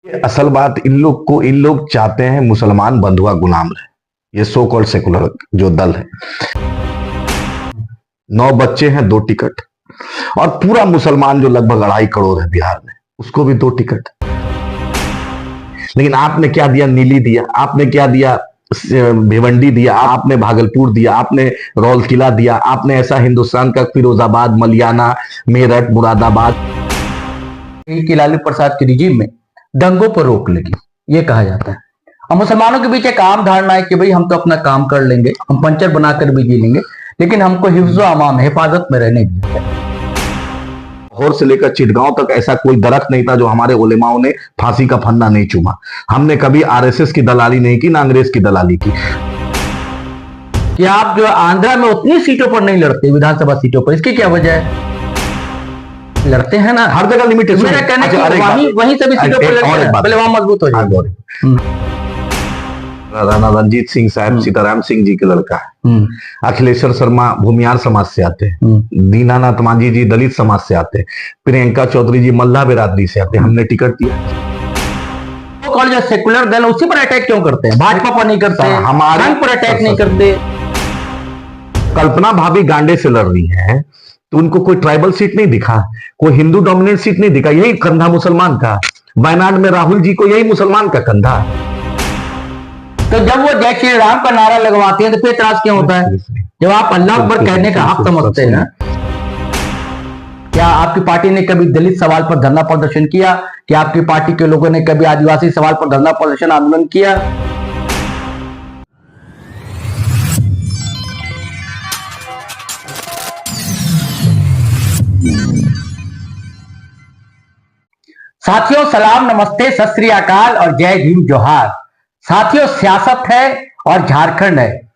असल बात इन लोग चाहते हैं मुसलमान बंधुआ गुलाम रहे। ये सो कॉल्ड सेकुलर जो दल है, 9 बच्चे हैं 2 टिकट, और पूरा मुसलमान जो लगभग 2.5 करोड़ है बिहार में, उसको भी 2 टिकट। लेकिन आपने क्या दिया? नीली दिया, आपने क्या दिया? भिवंडी दिया, आपने भागलपुर दिया, आपने रौलकिला दिया, आपने ऐसा हिंदुस्तान का फिरोजाबाद, मलियाना, मेरठ, मुरादाबाद। कि लालू प्रसाद के रिजीम में दंगों पर रोक लगी, ये कहा जाता है। और मुसलमानों के बीच एक आम धारणा है कि भाई हम तो अपना काम कर लेंगे, हम पंचर बनाकर भी जी लेंगे, लेकिन हमको हिफ्ज़ो अमाम हिफाजत में रहने दिया। लाहौर से लेकर चिटगांव तक ऐसा कोई दरख्त नहीं था जो हमारे उलेमाओं ने फांसी का फंदा नहीं चूमा। हमने कभी आरएसएस की दलाली नहीं की, ना अंग्रेज की दलाली की। कि आप जो आंध्रा में उतनी सीटों पर नहीं लड़ते, विधानसभा सीटों पर, इसकी क्या वजह है? लड़ते हैं ना, हर जगह लिमिटेशन। मेरा कहने की वहीं सभी सीटों पर लड़ते हैं, पहले वहां मजबूत हो जाए। राणा रंजीत सिंह साहब सीताराम सिंह जी के लड़का है। अखिलेश्वर शर्मा भूमियार समाज से आते हैं। दीनानाथ मांझी जी दलित समाज से आते हैं। प्रियंका चौधरी जी मल्ला बिरादरी से आते हैं। हमने टिकट दिया। तो जो सेकुलर दल उसी पर अटैक क्यों करते हैं? भाजपा पर नहीं करते, हमारे पर अटैक नहीं करते। कल्पना भाभी गांडे से लड़ रही है तो उनको कोई ट्राइबल सीट नहीं दिखा, कोई हिंदू डोमिनेंट सीट नहीं दिखा। यही कंधा मुसलमान का। वायनाड में राहुल जी को यही मुसलमान का कंधा। तो जब वो जय श्री राम का नारा लगवाते हैं तो फिर इतराज क्यों होता है? जब आप अल्लाह अकबर कहने का हक समझते हैं। क्या आपकी पार्टी ने कभी दलित सवाल पर धरना प्रदर्शन किया? क्या आपकी पार्टी के लोगों ने कभी आदिवासी सवाल पर धरना प्रदर्शन आंदोलन किया? साथियों, सलाम, नमस्ते, सत श्री अकाल और जय हिंद जोहार। साथियों, सियासत है और झारखंड है,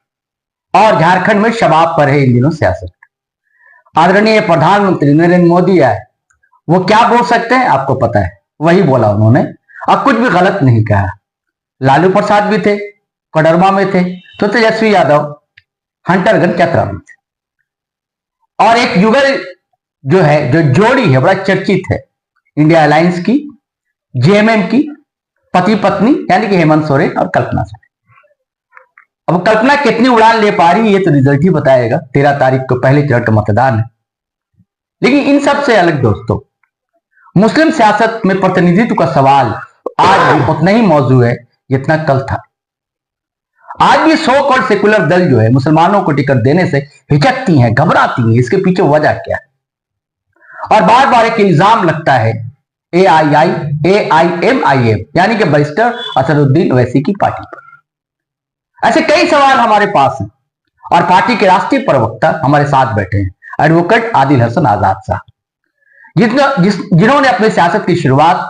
और झारखंड में शबाब पर है इन दिनों सियासत। आदरणीय प्रधानमंत्री नरेंद्र मोदी आए, वो क्या बोल सकते हैं आपको पता है, वही बोला उन्होंने, और कुछ भी गलत नहीं कहा। लालू प्रसाद भी थे, कोडरमा में थे, तो तेजस्वी यादव हंटरगंज चतरा में थे। और एक युगल जो है, जो जोड़ी है, बड़ा चर्चित है, इंडिया अलायंस की, जेएमएम की, पति पत्नी यानी कि हेमंत सोरेन और कल्पना सोरेन। अब कल्पना कितनी उड़ान ले पा रही है ये तो रिजल्ट ही बताएगा। 13 तारीख को पहले चरण का मतदान है। लेकिन इन सब से अलग दोस्तों, मुस्लिम सियासत में प्रतिनिधित्व का सवाल आज भी उतना ही मौजूद है जितना कल था। आज भी सो कॉल्ड सेकुलर दल जो है मुसलमानों को टिकट देने से हिचकती हैं, घबराती हैं। इसके पीछे वजह क्या है? और बार बार एक इल्जाम लगता है AIMIM यानी कि बैरिस्टर असदुद्दीन ओवैसी की पार्टी पर। ऐसे कई सवाल हमारे पास हैं, और पार्टी के राष्ट्रीय प्रवक्ता हमारे साथ बैठे हैं, एडवोकेट आदिल हसन आजाद साहब, जिन्होंने अपनी सियासत की शुरुआत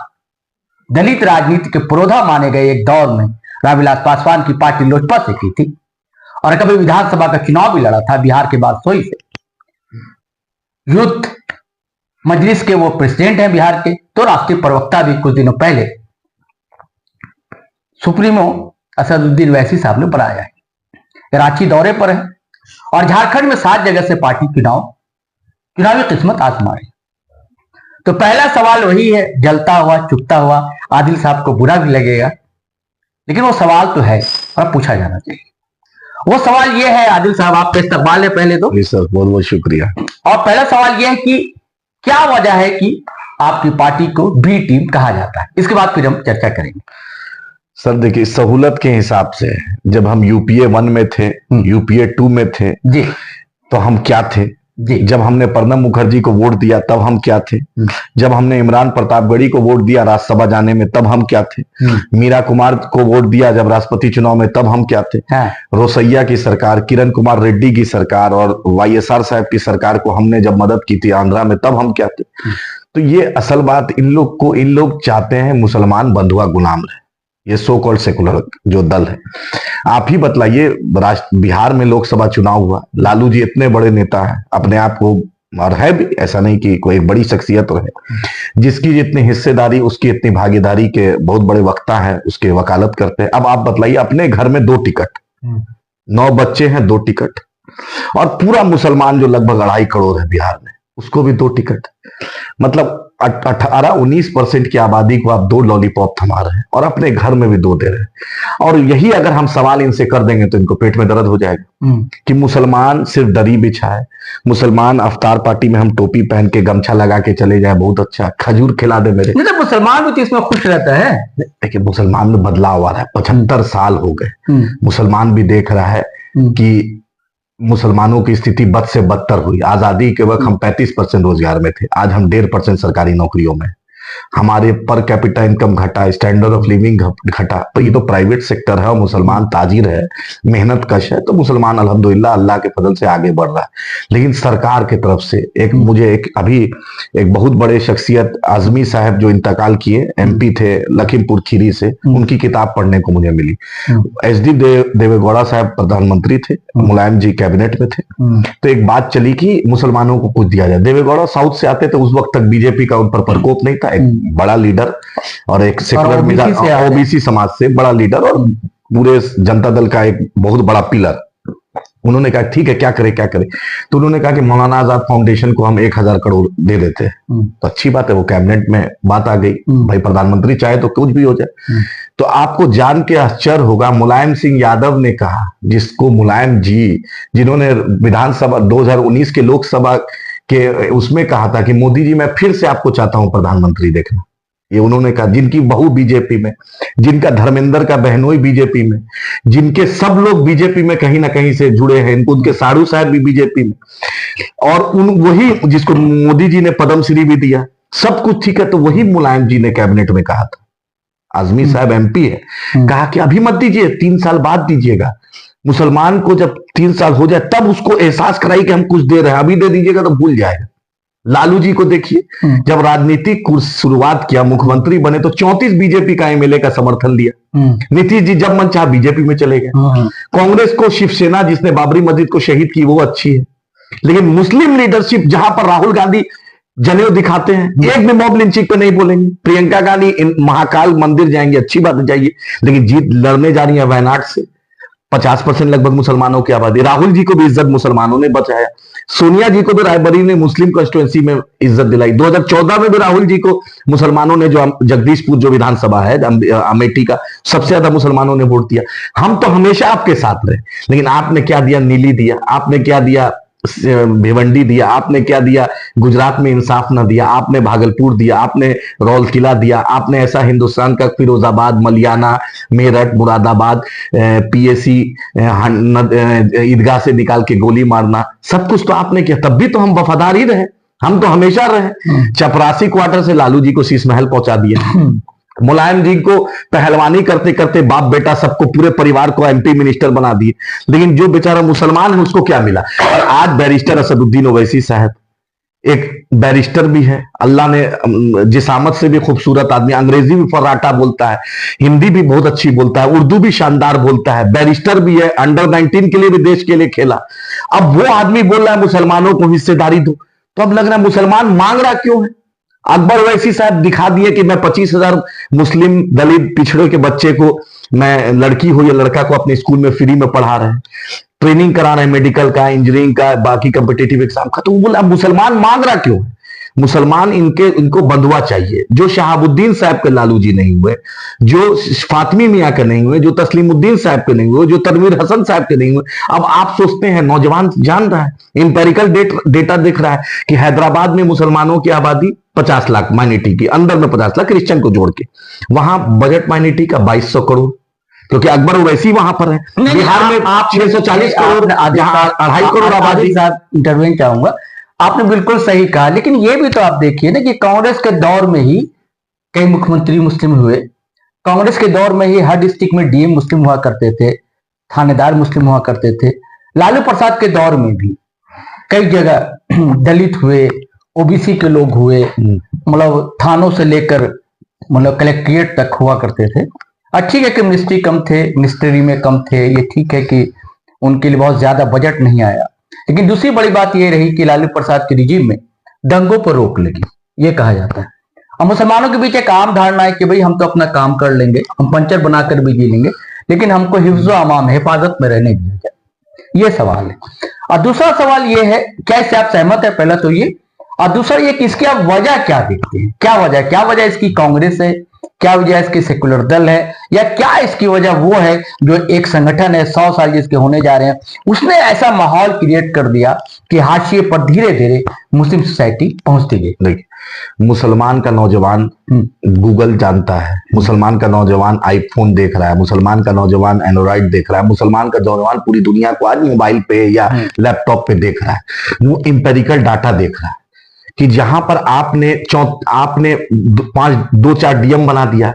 दलित राजनीति के पुरोधा माने गए एक दौर में रामविलास पासवान की पार्टी लोजपा से की थी, और कभी विधानसभा का चुनाव भी लड़ा था बिहार के बाद सोई से। यूथ मजलिस के वो प्रेसिडेंट हैं बिहार के, तो राष्ट्रीय प्रवक्ता भी कुछ दिनों पहले सुप्रीमो असदुद्दीन ओवैसी साहब ने बनाया है। रांची दौरे पर है, और झारखंड में 7 जगह से पार्टी चुनावी किस्मत आजमा रही। तो पहला सवाल वही है, जलता हुआ चुपता हुआ। आदिल साहब को बुरा भी लगेगा, लेकिन वो सवाल तो है और पूछा जाना चाहिए। वो सवाल ये है, आदिल साहब आपका इस्तकबाल है पहले तो। जी सर, बहुत बहुत शुक्रिया। और पहला सवाल ये है कि क्या वजह है कि आपकी पार्टी को बी टीम कहा जाता है? इसके बाद फिर हम चर्चा करेंगे। सर देखिए, सहूलत के हिसाब से जब हम यूपीए 1 में थे, यूपीए 2 में थे जी, तो हम क्या थे जी? जब हमने प्रणब मुखर्जी को वोट दिया तब हम क्या थे? जब हमने इमरान प्रतापगढ़ी को वोट दिया राज्यसभा जाने में तब हम क्या थे? मीरा कुमार को वोट दिया जब राष्ट्रपति चुनाव में तब हम क्या थे? रोसैया की सरकार, किरण कुमार रेड्डी की सरकार और वाईएसआर साहब की सरकार को हमने जब मदद की थी आंध्रा में, तब हम क्या थे? तो ये असल बात इन लोग चाहते हैं मुसलमान बंधुआ गुलाम रहे। ये सो कॉल्ड सेकुलर जो दल है। आप ही बतलाइए, बिहार में लोकसभा चुनाव हुआ, लालू जी इतने बड़े नेता हैं अपने आप को, और है भी, ऐसा नहीं कि कोई एक बड़ी शख्सियत है, जिसकी जितनी हिस्सेदारी उसकी इतनी भागीदारी के बहुत बड़े वक्ता हैं, उसके वकालत करते हैं। अब आप बतलाइए, अपने घर में 2 टिकट, 9 बच्चे हैं 2 टिकट, और पूरा मुसलमान जो लगभग 2.5 करोड़ है बिहार में, उसको भी 2 टिकट। मतलब 18-19% की आबादी को आप 2 लॉलीपॉप थमा रहे हैं और अपने घर में भी 2 दे रहे हैं। और यही अगर हम सवाल इनसे कर देंगे तो इनको पेट में दर्द हो जाएगा कि मुसलमान सिर्फ दरी बिछाए, मुसलमान अफ्तार पार्टी में हम टोपी पहन के गमछा लगा के चले जाए, बहुत अच्छा, खजूर खिला दे मेरे। नहीं तो मुसलमान भी तो इसमें खुश रहता है। देखिए मुसलमान में बदलाव आ रहा है, 75 साल हो गए, मुसलमान भी देख रहा है कि मुसलमानों की स्थिति बद से बदतर हुई। आजादी के वक्त हम 35% रोजगार में थे, आज हम 1.5% सरकारी नौकरियों में। हमारे पर कैपिटा इनकम घटा, स्टैंडर्ड ऑफ लिविंग घटा। तो ये तो प्राइवेट सेक्टर है और मुसलमान ताजिर है, मेहनत कश है, तो मुसलमान अल्हम्दुलिल्लाह अल्लाह के फजल से आगे बढ़ रहा है। लेकिन सरकार की तरफ से मुझे अभी एक बहुत बड़े शख्सियत आजमी साहब जो इंतकाल किए, MP थे लखीमपुर खीरी से, उनकी किताब पढ़ने को मुझे मिली। SD देवेगौड़ा साहब प्रधानमंत्री थे, मुलायम जी कैबिनेट में थे, तो एक बात चली कि मुसलमानों को कुछ दिया जाए। देवेगौड़ा साउथ से आते थे, उस वक्त तक बीजेपी का उन पर प्रकोप नहीं था, बड़ा लीडर और एक सेकुलर मिजाज, OBC समाज से बड़ा लीडर और पूरे जनता दल का एक बहुत बड़ा पिलर। उन्होंने कहा ठीक है क्या करे, तो उन्होंने कहा कि मौलाना आजाद फाउंडेशन को हम 1000 करोड़ दे देते हैं। तो अच्छी बात है, वो कैबिनेट में बात आ गई, भाई प्रधानमंत्री चाहे तो कुछ भी हो जाए। तो आपको जान के आश्चर्य होगा, मुलायम सिंह यादव ने कहा, जिसको मुलायम जी, जिन्होंने विधानसभा 2019 के लोकसभा के उसमें कहा था कि मोदी जी मैं फिर से आपको चाहता हूं प्रधानमंत्री देखना, ये उन्होंने कहा, जिनकी बहू बीजेपी में, जिनका धर्मेंद्र का बहनोई बीजेपी में, जिनके सब लोग बीजेपी में कहीं ना कहीं से जुड़े हैं, उनके साड़ू साहब भी बीजेपी में, और वही जिसको मोदी जी ने पद्मश्री भी दिया, सब कुछ ठीक है। तो वही मुलायम जी ने कैबिनेट में कहा था, आजमी साहब MP है, कहा कि अभी मत दीजिए, 3 साल बाद दीजिएगा। मुसलमान को जब 3 साल हो जाए तब उसको एहसास कराई कि हम कुछ दे रहे हैं, अभी दे दीजिएगा तो भूल जाएगा। लालू जी को देखिए, जब राजनीतिक शुरुआत किया, मुख्यमंत्री बने तो 34 बीजेपी का MLA का समर्थन लिया। नीतीश जी जब मन चाहा बीजेपी में चले गए। कांग्रेस को शिवसेना जिसने बाबरी मस्जिद को शहीद की वो अच्छी है, लेकिन मुस्लिम लीडरशिप जहां पर राहुल गांधी जनेऊ दिखाते हैं, एक भी मॉब लिंचिंग पे नहीं बोलेंगे। प्रियंका गांधी महाकाल मंदिर जाएंगे, अच्छी बात है जाइए, लेकिन जीत लड़ने जा रही है वायनाड से, 50% लगभग मुसलमानों की आबादी। राहुल जी को भी इज्जत मुसलमानों ने बचाया, सोनिया जी को भी रायबरेली ने मुस्लिम कंस्टिट्यूएंसी में इज्जत दिलाई। 2014 में भी राहुल जी को मुसलमानों ने, जो जगदीशपुर जो विधानसभा है अमेठी का, सबसे ज्यादा मुसलमानों ने वोट दिया। हम तो हमेशा आपके साथ रहे, लेकिन आपने क्या दिया? नीली दिया, आपने क्या दिया? भिवंडी दिया, आपने क्या दिया? गुजरात में इंसाफ ना दिया, आपने भागलपुर दिया, आपने रौल किला दिया, आपने ऐसा हिंदुस्तान का फिरोजाबाद, मलियाना, मेरठ, मुरादाबाद, PAC ईदगाह से निकाल के गोली मारना, सब कुछ तो आपने किया। तब भी तो हम वफादार ही रहे, हम तो हमेशा रहे। चपरासी क्वार्टर से लालू जी को शीश महल पहुंचा दिया, मुलायम जी को पहलवानी करते करते बाप बेटा सबको, पूरे परिवार को MP मिनिस्टर बना दिए। लेकिन जो बेचारा मुसलमान है उसको क्या मिला? और आज बैरिस्टर असदुद्दीन ओवैसी साहब एक बैरिस्टर भी है, अल्लाह ने जिसामत से भी खूबसूरत आदमी, अंग्रेजी भी फर्राटा बोलता है, हिंदी भी बहुत अच्छी बोलता है, उर्दू भी शानदार बोलता है, बैरिस्टर भी है, अंडर 19 के लिए भी देश के लिए खेला। अब वो आदमी बोल रहा है मुसलमानों को हिस्सेदारी दो, तो अब लग रहा है मुसलमान मांग रहा क्यों है? अकबर ओवैसी साहब दिखा दिए कि मैं 25,000 मुस्लिम दलित पिछड़े के बच्चे को, मैं लड़की हो या लड़का को अपने स्कूल में फ्री में पढ़ा रहे हैं, ट्रेनिंग करा रहे हैं, मेडिकल का, इंजीनियरिंग का, बाकी कॉम्पिटिटिव एग्जाम का। तो वो बोला मुसलमान मांग रहा क्यों है? मुसलमान इनको बंधुआ चाहिए, जो शहाबुद्दीन साहब के लालू जी नहीं हुए, जो फातिमी मियाँ के नहीं हुए, जो तस्लीमुद्दीन साहब के नहीं हुए, जो तनवीर हसन साहब के नहीं हुए। अब आप सोचते हैं, नौजवान जान रहा है, इंपेरिकल डेटा दिख रहा है कि हैदराबाद में मुसलमानों की आबादी 50 लाख माइनॉरिटी की, अंदर में 50 लाख क्रिश्चियन को जोड़ के, वहां बजट माइनॉरिटी का 2200 करोड़, क्योंकि अकबर ओवैसी वहां पर है। बिहार में आप 640 करोड़, जहां 2.5 करोड़ आबादी। इंटरवेंट चाहूंगा, आपने बिल्कुल सही कहा, लेकिन ये भी तो आप देखिए ना कि कांग्रेस के दौर में ही कई मुख्यमंत्री मुस्लिम हुए, कांग्रेस के दौर में ही हर डिस्ट्रिक्ट में DM मुस्लिम हुआ करते थे, थानेदार मुस्लिम हुआ करते थे। लालू प्रसाद के दौर में भी कई जगह दलित हुए, OBC के लोग हुए, मतलब थानों से लेकर मतलब कलेक्ट्रेट तक हुआ करते थे। ठीक है कि मिनिस्ट्री कम थे, मिनिस्ट्री में कम थे, ये ठीक है कि उनके लिए बहुत ज्यादा बजट नहीं आया। लेकिन दूसरी बड़ी बात यह रही कि लालू प्रसाद के रिजीम में दंगों पर रोक लगी, ये कहा जाता है। और मुसलमानों के बीच एक आम धारणा है कि भाई हम तो अपना काम कर लेंगे, हम पंचर बनाकर भी जी लेंगे, लेकिन हमको हिफ्ज़ो अमाम, हिफाजत में रहने दिया जाए, ये सवाल है। और दूसरा सवाल ये है, क्या इससे आप सहमत है? पहला तो ये, और दूसरा ये कि इसकी आप वजह क्या देखते हैं, क्या वजह इसकी कांग्रेस है, क्या वजह इसके सेकुलर दल है, या क्या इसकी वजह वो है जो एक संगठन है 100 साल जिसके होने जा रहे हैं, उसने ऐसा माहौल क्रिएट कर दिया कि हाशिए पर धीरे धीरे मुस्लिम सोसाइटी पहुंचती गई। देखिए, मुसलमान का नौजवान गूगल जानता है, मुसलमान का नौजवान आईफोन देख रहा है, मुसलमान का नौजवान एंड्रॉइड देख रहा है, मुसलमान का नौजवान पूरी दुनिया को आज मोबाइल पे या लैपटॉप पे देख रहा है। वो इंपेरिकल डाटा देख रहा है कि जहां पर आपने 2-4 डीएम बना दिया,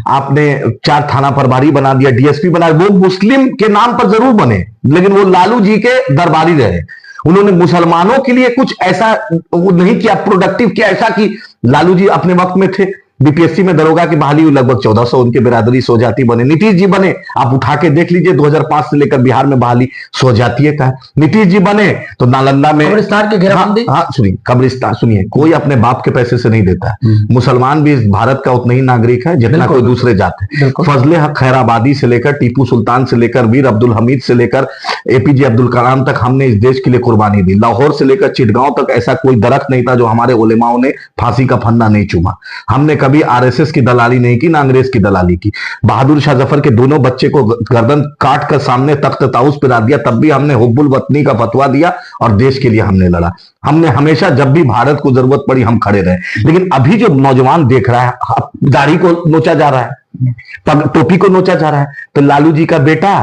आपने 4 थाना प्रभारी बना दिया, डीएसपी बना, वो मुस्लिम के नाम पर जरूर बने, लेकिन वो लालू जी के दरबारी रहे। उन्होंने मुसलमानों के लिए कुछ ऐसा वो नहीं किया, प्रोडक्टिव किया, ऐसा कि लालू जी अपने वक्त में थे, बीपीएससी में दरोगा की बहाली हुई, लगभग 1400 उनके बिरादरी 100 जाति बने। नीतीश जी बने, आप उठा के देख लीजिए 2005 से लेकर बिहार में बहाली 100 जातीय का है। नीतीश जी बने तो नालंदा में कब्रिस्तान की घेराबंदी, हाँ सुनिए, कब्रिस्तान सुनिए, कोई अपने बाप के पैसे से नहीं देता है। मुसलमान भी इस भारत का उतना ही नागरिक है जितना कोई दूसरे जात है। फजले हक खैराबादी से लेकर टीपू सुल्तान से लेकर वीर अब्दुल हमीद से लेकर एपीजे अब्दुल कलाम तक हमने इस देश के लिए कुर्बानी दी। लाहौर से लेकर चिटगांव तक ऐसा कोई दरख्त नहीं था जो हमारे उलेमाओं ने फांसी का फंदा नहीं चूमा। हमने कभी आरएसएस की दलाली नहीं की, ना अंग्रेज की दलाली की। बहादुर शाह जफर के दोनों बच्चे को गर्दन काट कर सामने तख्त ताउस पे रख दिया, तब भी हमने हुब्बुल वतनी का फतवा दिया और देश के लिए हमने लड़ा। हमने हमेशा जब भी भारत को जरूरत पड़ी हम खड़े रहे। लेकिन अभी जो नौजवान देख रहा है, दाढ़ी को नोचा जा रहा है, टोपी को नोचा जा रहा है, तो लालू जी का बेटा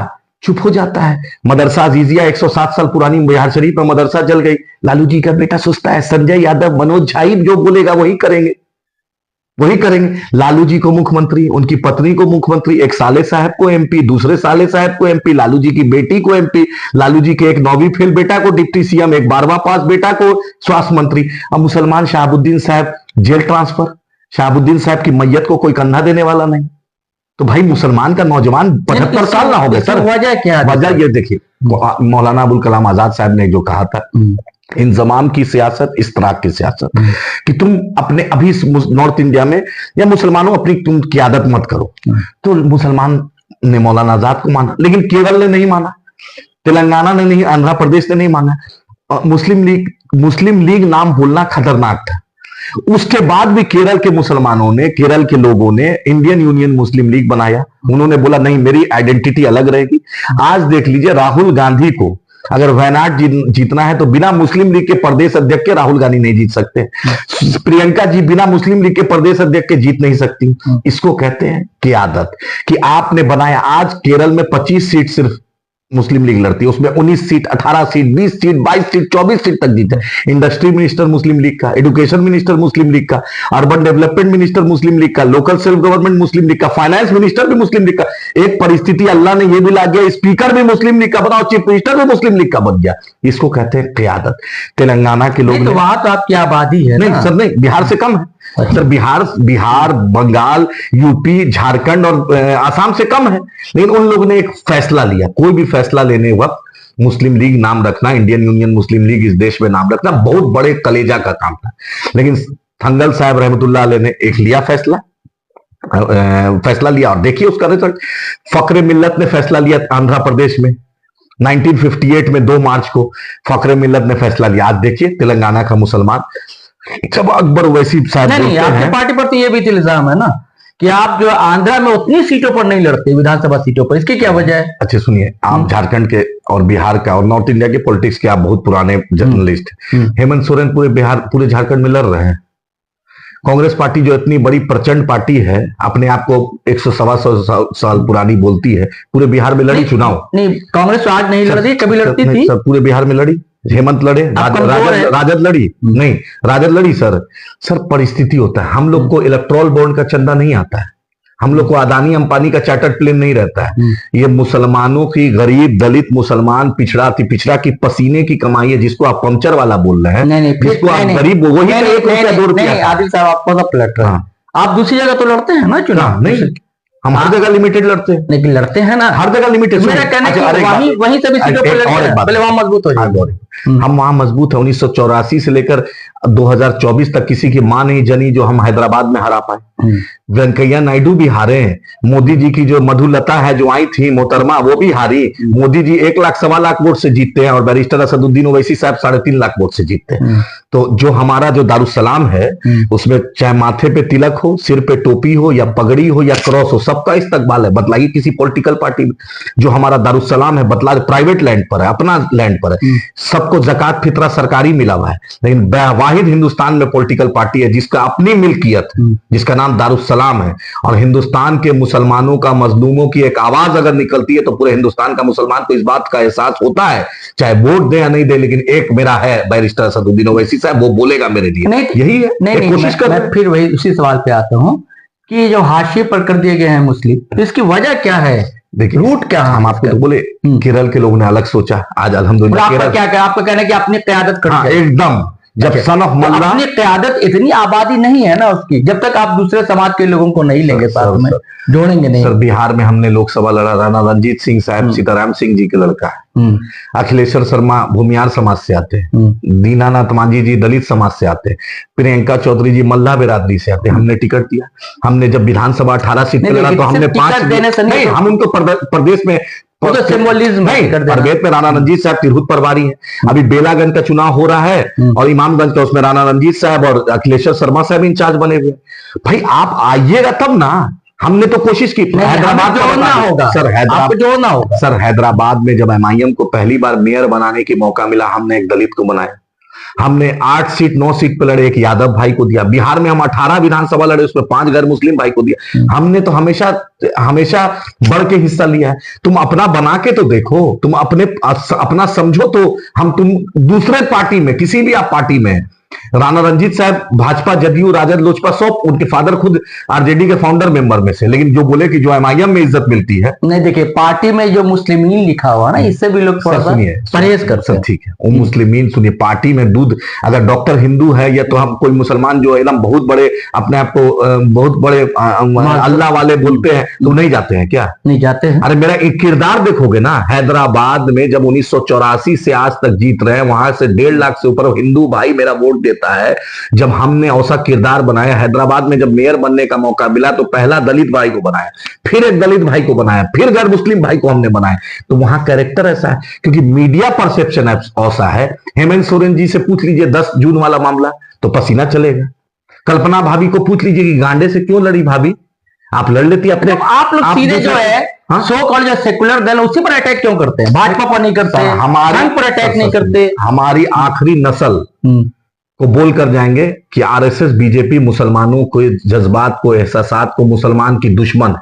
चुप हो जाता है। मदरसा अजीजिया 107 साल पुरानी बिहार शरीफ में मदरसा जल गई, लालू जी का बेटा सोचता है संजय यादव मनोज झा जो बोलेगा वही करेंगे। लालू जी को मुख्यमंत्री, उनकी पत्नी को मुख्यमंत्री, एक साले साहब को एमपी, दूसरे साले साहब को एमपी, लालू जी की बेटी को एमपी, लालू जी के एक 9वीं फेल बेटा को डिप्टी सीएम, एक 12वां पास बेटा को स्वास्थ्य मंत्री। अब मुसलमान शहाबुद्दीन साहब जेल ट्रांसफर, शहाबुद्दीन साहब की मैयत को कोई कंधा देने वाला नहीं। तो भाई मुसलमान का नौजवान 75 साल ना हो गए सर। वजह क्या है? वजह ये देखिए, मौलाना अबुल कलाम आजाद साहब ने जो कहा था, इंजमाम की सियासत, इस्तराक की सियासत, कि तुम अपने अभी नॉर्थ इंडिया में या मुसलमानों अपनी तुम क्यादत मत करो। तो मुसलमान ने मौलाना आजाद को माना, लेकिन केरल ने नहीं माना, तेलंगाना ने नहीं, आंध्र प्रदेश ने नहीं माना। मुस्लिम लीग नाम बोलना खतरनाक था। उसके बाद भी केरल के मुसलमानों ने, केरल के लोगों ने इंडियन यूनियन मुस्लिम लीग बनाया। उन्होंने बोला नहीं, मेरी आइडेंटिटी अलग रहेगी। आज देख लीजिए, राहुल गांधी को अगर वायनाड जीतना है तो बिना मुस्लिम लीग के प्रदेश अध्यक्ष के राहुल गांधी नहीं जीत सकते। प्रियंका जी बिना मुस्लिम लीग के प्रदेश अध्यक्ष के जीत नहीं सकती। इसको कहते हैं क़ियादत, कि आपने बनाया। आज केरल में 25 सीट सिर्फ मुस्लिम लीग लड़ती है, उसमें 19 seat, 18 seat, 20 seat, 22 seat, 24 seat तक जीते। इंडस्ट्री मिनिस्टर मुस्लिम लीग का, एजुकेशन मिनिस्टर मुस्लिम लीग का, अर्बन डेवलपमेंट मिनिस्टर मुस्लिम लीग का, लोकल सेल्फ गवर्नमेंट मुस्लिम लीग का, फाइनेंस मिनिस्टर भी मुस्लिम लीग का। एक परिस्थिति अल्लाह ने यह भी ला दिया, स्पीकर भी मुस्लिम लीग का बनाओ, चीफ मिनिस्टर भी मुस्लिम लीग का बन गया। इसको कहते हैं क़ियादत। तेलंगाना के लोग, तो वहां तो आपकी आबादी है नहीं सर, नहीं, बिहार से कम है सर। बिहार, बंगाल, यूपी, झारखंड और आसाम से कम है। लेकिन उन लोगों ने एक फैसला लिया, कोई भी फैसला लेने वक्त मुस्लिम लीग नाम रखना, इंडियन यूनियन मुस्लिम लीग इस देश में नाम रखना बहुत बड़े कलेजा का काम था। लेकिन थंगल साहब रहमतुल्लाह अलैह ने एक लिया फैसला लिया, और देखिए उसका रिजल्ट। फक्रे मिल्लत ने फैसला लिया आंध्र प्रदेश में 1958 में 2 मार्च को फक्रे मिल्लत ने फैसला लिया। आज देखिए तेलंगाना का मुसलमान, जब अकबर वैसी साहब नहीं, आपकी पार्टी पर तो ये भी इल्जाम है ना कि आप जो आंध्र में उतनी सीटों पर नहीं लड़ते, विधानसभा सीटों पर, इसकी क्या वजह है? अच्छा सुनिए, आप झारखंड के और बिहार का और नॉर्थ इंडिया के पॉलिटिक्स के आप बहुत पुराने जर्नलिस्ट। हेमंत सोरेन पूरे झारखंड में लड़ रहे हैं। कांग्रेस पार्टी जो इतनी बड़ी प्रचंड पार्टी है, अपने आप को 100-125 साल पुरानी बोलती है, पूरे बिहार में लड़ी चुनाव। नहीं, कांग्रेस तो आज नहीं लड़ रही, कभी लड़ती थी सर। पूरे बिहार में लड़ी, हेमंत लड़े, राजद लड़ी, नहीं राजद लड़ी सर। परिस्थिति होता है, हम लोग को इलेक्ट्रॉल बॉन्ड का चंदा नहीं आता है, हम लोग को अदानी अंबानी का चार्टर्ड प्लेन नहीं रहता है। ये मुसलमानों की, गरीब दलित मुसलमान पिछड़ा की पसीने की कमाई है, जिसको आप पंचर वाला बोल रहे हैं, जिसको आप गरीब, वही आदिल साहब आपको पलट रहे हैं। आप दूसरी जगह तो लड़ते हैं ना चुनाव? नहीं, हम हर जगह लिमिटेड लड़ते हैं। लेकिन लड़ते हैं ना, हर जगह लिमिटेड। मेरा कहना है वहीं से भी सीटों पर लड़ते हैं, पहले वहां मजबूत हो जाए। हम वहां मजबूत है। 1984 से लेकर 2024 तक किसी की मां नहीं जनी जो हम हैदराबाद में हरा पाए। वेंकैया नायडू भी हारे हैं। मोदी जी की जो मधुलता है जो आई थी मोहतरमा, वो भी हारी। मोदी जी 1 लाख 1.25 लाख वोट से जीतते हैं और बैरिस्टर असदुद्दीन ओवैसी साहब 3.5 लाख वोट से जीतते हैं। तो जो हमारा जो दारुसलाम है उसमें चाहे माथे पे तिलक हो, सिर पे टोपी हो, या पगड़ी हो, या क्रॉस हो, सबका इस्तकबाल है। बतलाइए किसी पॉलिटिकल पार्टी में जो हमारा दारुसलाम है, बतला प्राइवेट लैंड पर है, अपना लैंड पर है, सबको ज़कात फितरा सरकारी मिला हुआ है। लेकिन वाहिद हिंदुस्तान में पॉलिटिकल पार्टी है जिसका अपनी मिल्कियत, जिसका नाम दारुसलाम है। और हिंदुस्तान के मुसलमानों का, मजलूमों की एक आवाज अगर निकलती है तो पूरे हिंदुस्तान का मुसलमान को इस बात का एहसास होता है, चाहे वोट दे या नहीं दे, लेकिन एक मेरा है बैरिस्टर असदुद्दीन ओवैसी साहब, वो बोलेगा मेरे लिए। नहीं, यही है। नहीं, कोशिश कर। मैं फिर वही उसी सवाल पे आता हूँ कि जो हाशिए पर कर दिए गए हैं मुस्लिम, तो इसकी वजह क्या है? देखिए रूट क्या है? हम आपको तो बोले केरल के लोगों ने अलग सोचा, आज अल्हम्दुलिल्लाह। आपका क्या आपका कहना है कि अपनी क़यादत कर एकदम, जब सन ऑफ मल्ला, अपनी क़यादत, इतनी आबादी नहीं है ना उसकी, जब तक आप दूसरे समाज के लोगों को नहीं लेंगे साथ में, जोड़ेंगे नहीं। सर बिहार में हमने लोकसभा लड़ा, राणा रणजीत सिंह साहब सीताराम सिंह जी के लड़का है। अखिलेश्वर शर्मा भूमियार समाज से आते हैं, दीनानाथ मांझी जी दलित समाज से आते हैं, प्रियंका चौधरी जी मल्ला बिरादरी से आते हैं। हमने टिकट दिया। हमने जब विधानसभा 18 सीट पे लड़ा तो हमने 5 नहीं, हम उनको प्रदेश में सिंबलिज्म नहीं, प्रदेश में राणा रणजीत साहब तिरहुत प्रभारी है। अभी बेलागंज का चुनाव हो रहा है और इमामगंज का, उसमें राणा रणजीत साहब और अखिलेश्वर शर्मा साहब इंचार्ज बने हुए। भाई आप आइएगा तब ना। हमने तो कोशिश की हैदराबाद जोड़ना होगा सर, हैदराबाद जोड़ना होगा सर। हैदराबाद में जब एमआईएम को पहली बार मेयर बनाने की मौका मिला, हमने एक दलित को बनाया। हमने 8 सीट 9 सीट पे लड़े, एक यादव भाई को दिया। बिहार में हम 18 विधानसभा लड़े, उसमें 5 गैर मुस्लिम भाई को दिया। हमने तो हमेशा हमेशा बढ़ के हिस्सा लिया है। तुम अपना बना के तो देखो, तुम अपना समझो तो। तुम दूसरे पार्टी में, किसी भी आप पार्टी में, राणा रणजीत साहब भाजपा, जदयू, राजद, लोजपा, सब, उनके फादर खुद आरजेडी के फाउंडर मेंबर में से, लेकिन जो बोले कि जो एमआईएम में इज्जत मिलती है। नहीं, देखिए पार्टी में जो मुस्लिमीन लिखा हुआ ना, इससे भी लोग थोड़ा सा परहेज करते हैं। ठीक है, वो मुस्लिमीन सुनिए, पार्टी में दूध, अगर डॉक्टर हिंदू है या तो हम कोई मुसलमान जो एकदम बहुत बड़े अपने आप को बहुत बड़े अल्लाह वाले बोलते हैं, तो नहीं जाते हैं क्या? नहीं जाते हैं। अरे मेरा एक किरदार देखोगे ना, हैदराबाद में जब 1984 से आज तक जीत रहे हैं, वहां से 1.5 लाख से ऊपर हिंदू भाई मेरा वोट देता है। जब हमने ऐसा किरदार बनाया, हैदराबाद में जब मेयर बनने का मौका मिला तो पहला दलित भाई को बनाया, फिर एक दलित भाई को बनाया, फिर गैर मुस्लिम भाई को हमने बनाया। तो वहां कैरेक्टर ऐसा है, क्योंकि मीडिया परसेप्शन ऐसा है। हेमंत सोरेन जी से पूछ लीजिए 10 जून वाला मामला, तो पसीना चलेगा। कल्पना भाभी को पूछ लीजिए कि गांडे से क्यों लड़ी भाभी, आप लड़ लेती अपने। आप लोग सीधे जो है सो कॉल्ड जो सेकुलर दल, उसी पर अटैक क्यों करते हैं? भाजपा पर नहीं करते, हमारे पर अटैक नहीं करते। हमारी आखिरी नस्ल को बोल कर जाएंगे कि आरएसएस बीजेपी मुसलमानों के जज्बात को, एहसासात को, मुसलमान की दुश्मन है।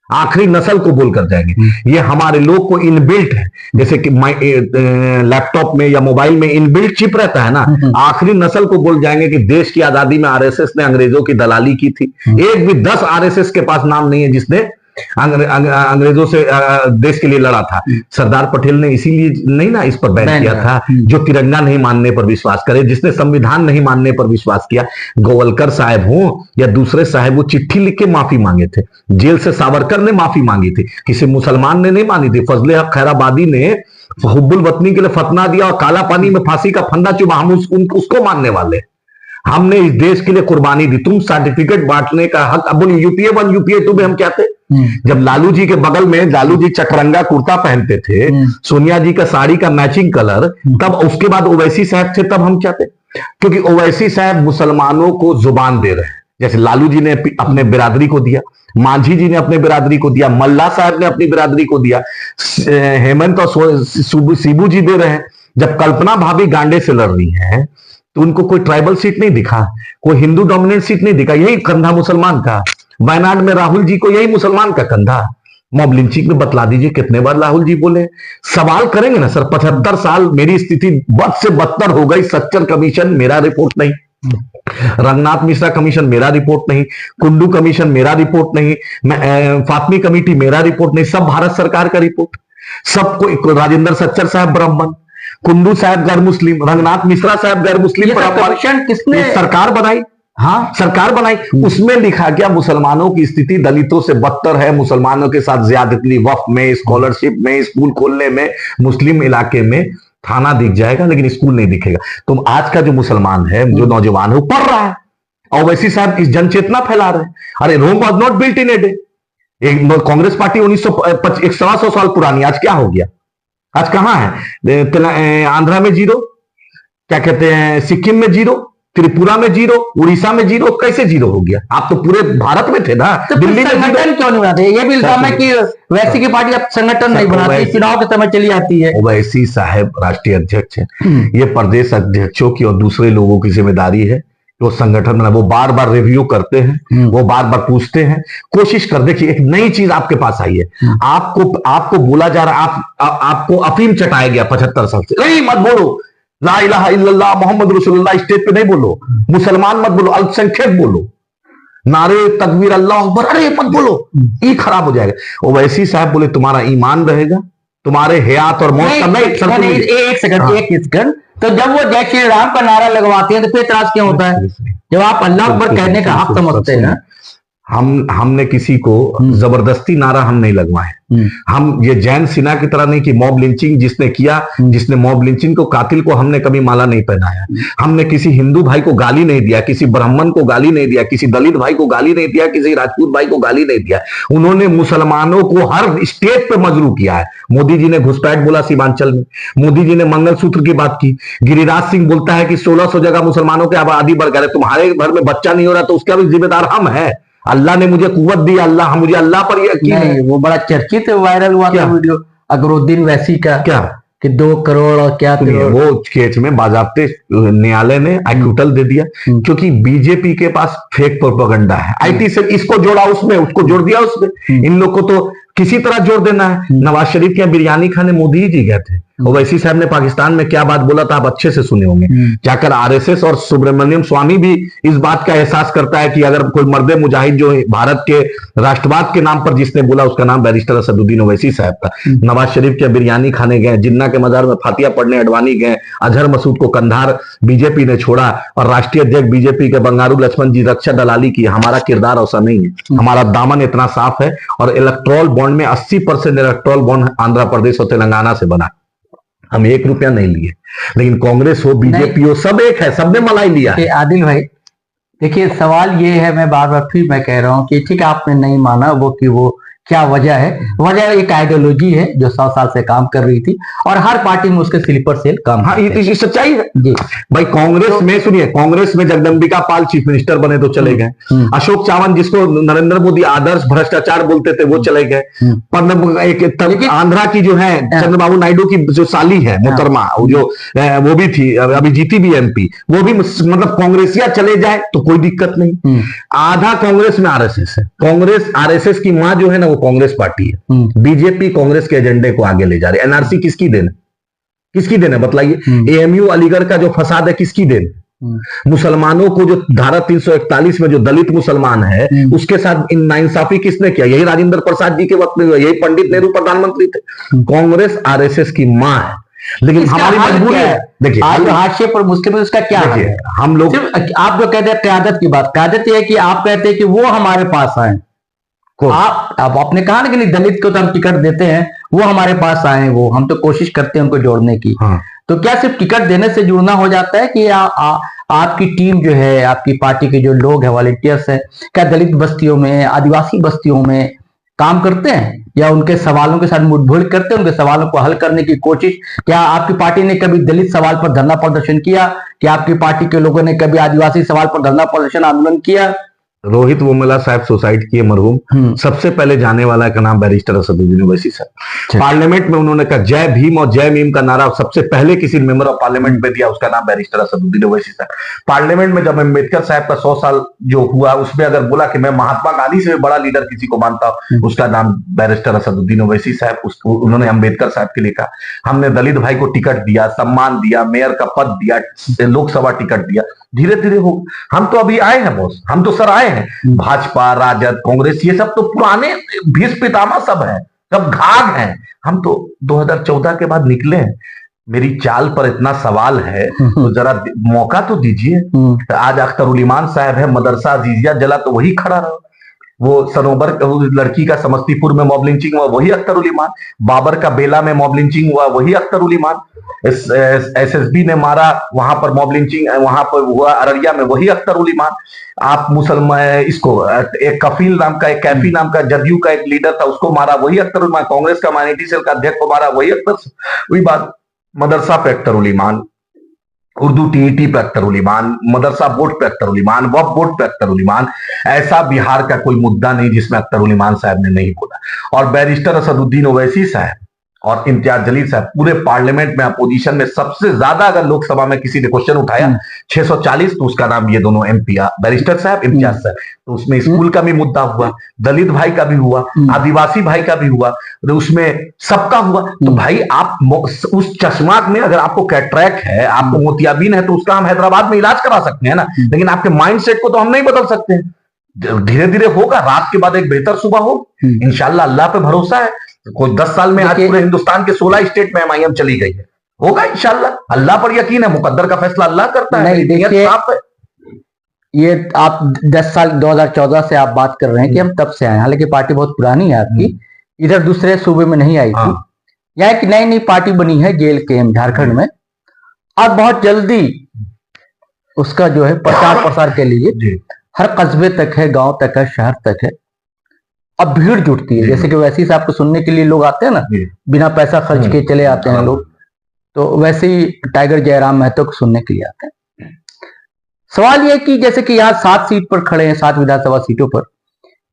आखिरी नस्ल को बोल कर जाएंगे। ये हमारे लोग को इनबिल्ट है, जैसे कि लैपटॉप में या मोबाइल में इनबिल्ट चिप रहता है ना। आखिरी नस्ल को बोल जाएंगे कि देश की आजादी में आरएसएस ने अंग्रेजों की दलाली की थी। एक भी 10 आरएसएस के पास नाम नहीं है जिसने अंग्रेजों से देश के लिए लड़ा था। सरदार पटेल ने इसीलिए नहीं ना इस पर बैन किया था, जो तिरंगा नहीं मानने पर विश्वास करे, जिसने संविधान नहीं मानने पर विश्वास किया। गोवलकर साहब हो या दूसरे साहब, वो चिट्ठी लिख के माफी मांगे थे। जेल से सावरकर ने माफी मांगी थी, किसी मुसलमान ने नहीं मानी थी। फजले हक खैराबादी ने हुब्बुल वतनी के लिए फतना दिया और काला पानी में फांसी का फंदा चुभा, हम उसको मानने वाले। हमने इस देश के लिए कुर्बानी दी। तुम सर्टिफिकेट बांटने का हक, अब बोलिए यूपीए 1 यूपीए 2 में हम क्या थे? जब लालू जी के बगल में लालू जी चकरंगा कुर्ता पहनते थे, सोनिया जी का साड़ी का मैचिंग कलर, तब उसके बाद ओवैसी साहब थे, तब हम क्या थे? क्योंकि ओवैसी साहब मुसलमानों को जुबान दे रहे हैं। जैसे लालू जी ने अपने बिरादरी को दिया, मांझी जी ने अपने बिरादरी को दिया, मल्ला साहब ने अपनी बिरादरी को दिया, हेमंत और शिबू जी दे रहे हैं। जब कल्पना भाभी गांडे से लड़ रही है तो उनको कोई ट्राइबल सीट नहीं दिखा, कोई हिंदू डोमिनेंट सीट नहीं दिखा, यही कंधा मुसलमान का। वायनाड में राहुल जी को यही मुसलमान का कंधा। मॉब लिंचिंग में बतला दीजिए कितने बार राहुल जी बोले। सवाल करेंगे ना सर, 75 साल मेरी स्थिति बद से बदतर हो गई। सच्चर कमीशन मेरा रिपोर्ट नहीं, रंगनाथ मिश्रा कमीशन मेरा रिपोर्ट नहीं, कुंडू कमीशन मेरा रिपोर्ट नहीं, फातमी कमेटी मेरा रिपोर्ट नहीं, सब भारत सरकार का रिपोर्ट। सबको राजेंद्र सच्चर साहब ब्राह्मण, कुंडू साहब गैर मुस्लिम, रंगनाथ मिश्रा साहब गैर मुस्लिम, कमीशन किसने? सरकार बनाई। हाँ, सरकार बनाई। उसमें लिखा गया मुसलमानों की स्थिति दलितों से बदतर है, मुसलमानों के साथ ज्यादती वक्फ में, स्कॉलरशिप में, स्कूल खोलने में, मुस्लिम इलाके में। थाना दिख जाएगा लेकिन स्कूल नहीं दिखेगा। तो आज का जो मुसलमान है, जो नौजवान है, वो पढ़ रहा है और वैसी साहब इस जनचेतना फैला रहे हैं। अरे Rome was not built in a day. Congress party 125 साल पुरानी, आज क्या हो गया? आज कहां है? आंध्रा में जीरो, क्या कहते हैं, सिक्किम में जीरो, त्रिपुरा में जीरो, उड़ीसा में जीरो। कैसे जीरो हो गया? आप तो पूरे भारत में थे ना। तो दिल्ली में संगठन क्यों नहीं बनाते? ये भी इल्जाम है कि वैसी की पार्टी अब संगठन नहीं बनाती, चुनाव के समय चली आती है। ओवैसी साहब राष्ट्रीय अध्यक्ष है, ये प्रदेश अध्यक्षों की और दूसरे लोगों की जिम्मेदारी है। वो संगठन में वो बार बार रिव्यू करते हैं, वो बार बार पूछते हैं, कोशिश कर। देखिए एक नई चीज आपके पास आई है, आपको बोला जा रहा, आपको अफीम चटाया गया 75 साल से। नहीं, मत बोलो ला इलाहा इल्लल्लाह मोहम्मद रसूलुल्लाह, स्टेज पे नहीं बोलो। मुसलमान मत बोलो, अल्पसंख्यक बोलो, नारे तकबीर अल्लाह अकबर, अरे मत बोलो, ये खराब हो जाएगा। ओवैसी साहब बोले तुम्हारा ईमान रहेगा, तुम्हारे हयात और मौत का नहीं। एक सेकंड, तो जब वो जय श्री राम का नारा लगवाते हैं तो फिर इतराज क्यों होता है? जब आप अल्लाह अकबर कहने का हक समझते हैं। हमने किसी को जबरदस्ती नारा हम नहीं लगवाए। हम ये जैन सिन्हा की तरह नहीं कि मॉब लिंचिंग जिसने किया, जिसने मॉब लिंचिंग को, कातिल को हमने कभी माला नहीं पहनाया। हमने किसी हिंदू भाई को गाली नहीं दिया, किसी ब्राह्मण को गाली नहीं दिया, किसी दलित भाई को गाली नहीं दिया, किसी राजपूत भाई को गाली नहीं दिया। उन्होंने मुसलमानों को हर स्टेज पे मजरू किया है। मोदी जी ने घुसपैठ बोला सीमांचल में, मोदी जी ने मंगलसूत्र की बात की। गिरिराज सिंह बोलता है कि 1600 जगह मुसलमानों की आबादी बढ़ गए, तुम्हारे घर में बच्चा नहीं हो रहा तो उसका भी जिम्मेदार हम है। अल्लाह ने मुझे कुव्वत दी, मुझे अल्लाह पर यकीन है। वो बड़ा चर्चित वायरल हुआ था वीडियो अकबरुद्दीन वैसी का, क्या कि 2 करोड़ और क्या करोड़। वो केस में बाजाप्ते न्यायालय ने एक्यूटल दे दिया, क्योंकि बीजेपी के पास फेक प्रोपेगेंडा है। आईटी से इसको जोड़ा उसमें, उसको जोड़ दिया उसमें। इन लोग को तो किसी तरह जोड़ देना है। नवाज शरीफ के बिरयानी खाने मोदी जी गए थे, ओवैसी साहब ने पाकिस्तान में क्या बात बोला था आप अच्छे से सुने होंगे। जाकर आरएसएस और सुब्रमण्यम स्वामी भी इस बात का एहसास करता है कि अगर कोई मर्दे मुजाहिद जो भारत के राष्ट्रवाद के नाम पर जिसने बोला, उसका नाम बैरिस्टर असदुद्दीन ओवैसी साहब था। नवाज शरीफ के बिरयानी खाने गए, जिन्ना के मजार में फातिया पढ़ने अडवाणी गए, अजहर मसूद को कंधार बीजेपी ने छोड़ा, और राष्ट्रीय अध्यक्ष बीजेपी के बंगारू लक्ष्मण जी रक्षा दलाली की। हमारा किरदार ऐसा नहीं है, हमारा दामन इतना साफ है। और इलेक्ट्रॉल बॉन्ड में 80% इलेक्ट्रॉल बॉन्ड आंध्र प्रदेश और तेलंगाना से बना। हम 1 रुपया नहीं लिए, लेकिन कांग्रेस हो बीजेपी हो सब एक है, सबने मलाई लिया है। आदिल भाई देखिए सवाल ये है, मैं बार बार फिर मैं कह रहा हूं कि ठीक है आपने नहीं माना वो कि वो क्या वजह है। वजह एक आइडियोलॉजी है जो 100 साल से काम कर रही थी और हर पार्टी में उसके स्लीपर सेल काम। हाँ, ये सच्चाई है जी भाई। कांग्रेस में सुनिए, कांग्रेस में जगदम्बिका पाल चीफ मिनिस्टर बने तो चले गए। अशोक चावन जिसको नरेंद्र मोदी आदर्श भ्रष्टाचार बोलते थे वो चले गए। आंध्रा की जो है चंद्रबाबू नायडू की जो साली है मोहतरमा, वो भी थी, अभी जीती भी एमपी, वो भी मतलब कांग्रेसिया चले जाए तो कोई दिक्कत नहीं। आधा कांग्रेस में आरएसएस है। कांग्रेस आरएसएस की मां जो है ना वो कांग्रेस पार्टी है। बीजेपी कांग्रेस के एजेंडे को आगे ले जा रही है। एनआरसी किसकी देन है? किसकी देन है बताइए? एएमयू अलीगढ़ का जो फसाद है किसकी देन है? मुसलमानों को जो धारा 341 में जो दलित मुसलमान है उसके साथ नाइंसाफी किसने किया? यही राजेंद्र प्रसाद जी के वक्त में हुआ, यही पंडित नेहरू प्रधानमंत्री थे। कांग्रेस आरएसएस की मां है, लेकिन हमारी मजबूरी है। देखिए आज हाशिए पर मुस्लिम उसका क्या है? हम लोग आप जो कहते हैं क्यादत की बात, क्यादत यह है कि आप कहते हैं कि वो हमारे पास आए। आप आपने कहा ना कि नहीं दलित को तो हम टिकट देते हैं, वो हमारे पास आए, वो हम तो कोशिश करते हैं उनको जोड़ने की। तो क्या सिर्फ टिकट देने से जुड़ना हो जाता है कि आपकी टीम जो है, आपकी पार्टी के जो लोग हैं, वॉलंटियर्स हैं, क्या दलित बस्तियों में, आदिवासी बस्तियों में काम करते हैं या उनके सवालों के साथ मुठभेड़ करते हैं, उनके सवालों को हल करने की कोशिश? क्या आपकी पार्टी ने कभी दलित सवाल पर धरना प्रदर्शन किया? क्या आपकी पार्टी के लोगों ने कभी आदिवासी सवाल पर धरना प्रदर्शन आंदोलन किया? रोहित वोमला साहब सुसाइड किए मरहूम, सबसे पहले जाने वाला का नाम बैरिस्टर असदुद्दीन ओवैसी साहब। पार्लियामेंट में उन्होंने कहा जय भीम और जय मीम का नारा सबसे पहले किसी मेंबर ऑफ पार्लियामेंट में दिया, उसका नाम बैरिस्टर असदुद्दीन ओवैसी साहब। पार्लियामेंट में जब अम्बेडकर साहब का 100 साल जो हुआ उसमें अगर बोला कि मैं महात्मा गांधी से बड़ा लीडर किसी को मानता हूं, उसका नाम बैरिस्टर असदुद्दीन ओवैसी साहब। उन्होंने अम्बेडकर साहब के लिए कहा। हमने दलित भाई को टिकट दिया, सम्मान दिया, मेयर का पद दिया, लोकसभा टिकट दिया। धीरे धीरे हो, हम तो अभी आए हैं बॉस, हम तो सर आए हैं। भाजपा, राजद, कांग्रेस ये सब तो पुराने भीष्म पितामह सब है, सब घाघ हैं। हम तो 2014 के बाद निकले हैं। मेरी चाल पर इतना सवाल है तो जरा मौका तो दीजिए। आज अख्तरुल ईमान साहब है, मदरसा अजीजिया जला तो वही खड़ा रहो। वो सनोबर लड़की का समस्तीपुर में मॉब लिंचिंग हुआ, वही अख्तर उल ईमान। बाबर का बेला में मॉब लिंचिंग हुआ, वही अख्तर उल ईमान। एसएसबी ने मारा, वहां पर मॉब लिंचिंग वहां पर हुआ अररिया में, वही अख्तर उल ईमान। आप मुसलमान इसको एक कफील नाम का, एक कैफी नाम का जदयू का एक लीडर था, उसको मारा, वही अख्तर उल ईमान। कांग्रेस का माइनॉरिटी सेल का अध्यक्ष को मारा, वही अख्तर। वही बात, मदरसा पे अख्तर उल ईमान, उर्दू टीईटी पे अख्तर उल ईमान, मदरसा बोर्ड पे अख्तर उल ईमान, वक्फ बोर्ड पे अख्तर उल ईमान। ऐसा बिहार का कोई मुद्दा नहीं जिसमें अख्तर उल ईमान साहब ने नहीं बोला। और बैरिस्टर असदुद्दीन ओवैसी साहब और इम्तियाज जलील साहब पूरे पार्लियामेंट में अपोजिशन में सबसे ज्यादा, अगर लोकसभा में किसी ने क्वेश्चन उठाया 640, तो उसका नाम ये दोनों एमपी, बैरिस्टर साहब, इम्तियाज साहब। तो उसमें स्कूल का भी मुद्दा हुआ, दलित भाई का भी हुआ, आदिवासी भाई का भी हुआ, तो उसमें सबका हुआ। तो भाई आप उस चश्मा में अगर आपको कैटरैक्ट है, आपको मोतियाबिंद है, तो उसका हम हैदराबाद में इलाज करा सकते हैं ना, लेकिन आपके माइंडसेट को तो हम नहीं बदल सकते। धीरे धीरे होगा, रात के बाद एक बेहतर सुबह हो, इंशाल्लाह, अल्लाह पे भरोसा है। कोई 10 साल में आज पूरे हिंदुस्तान के 16 स्टेट में एमआईएम चली गई है, होगा इंशाल्लाह, अल्लाह पर यकीन है, मुकद्दर का फैसला अल्लाह करता है। नहीं देखिए, ये आप 10 साल 2014 से आप बात कर रहे हैं कि हम तब से आए, हालांकि पार्टी बहुत पुरानी है आपकी, इधर दूसरे सूबे में नहीं आई थी। यहाँ एक नई नई पार्टी बनी है JLKM झारखंड में, और बहुत जल्दी उसका जो है प्रचार प्रसार के लिए हर कस्बे तक है, गांव तक है, शहर तक है। अब भीड़ जुटती है, जैसे कि वैसी साहब को सुनने के लिए लोग आते हैं ना, बिना पैसा खर्च के चले आते हैं लोग, तो वैसे ही टाइगर जयराम महतो को सुनने के लिए आते हैं। सवाल यह कि जैसे कि यहाँ 7 सीट पर खड़े हैं, 7 विधानसभा सीटों पर,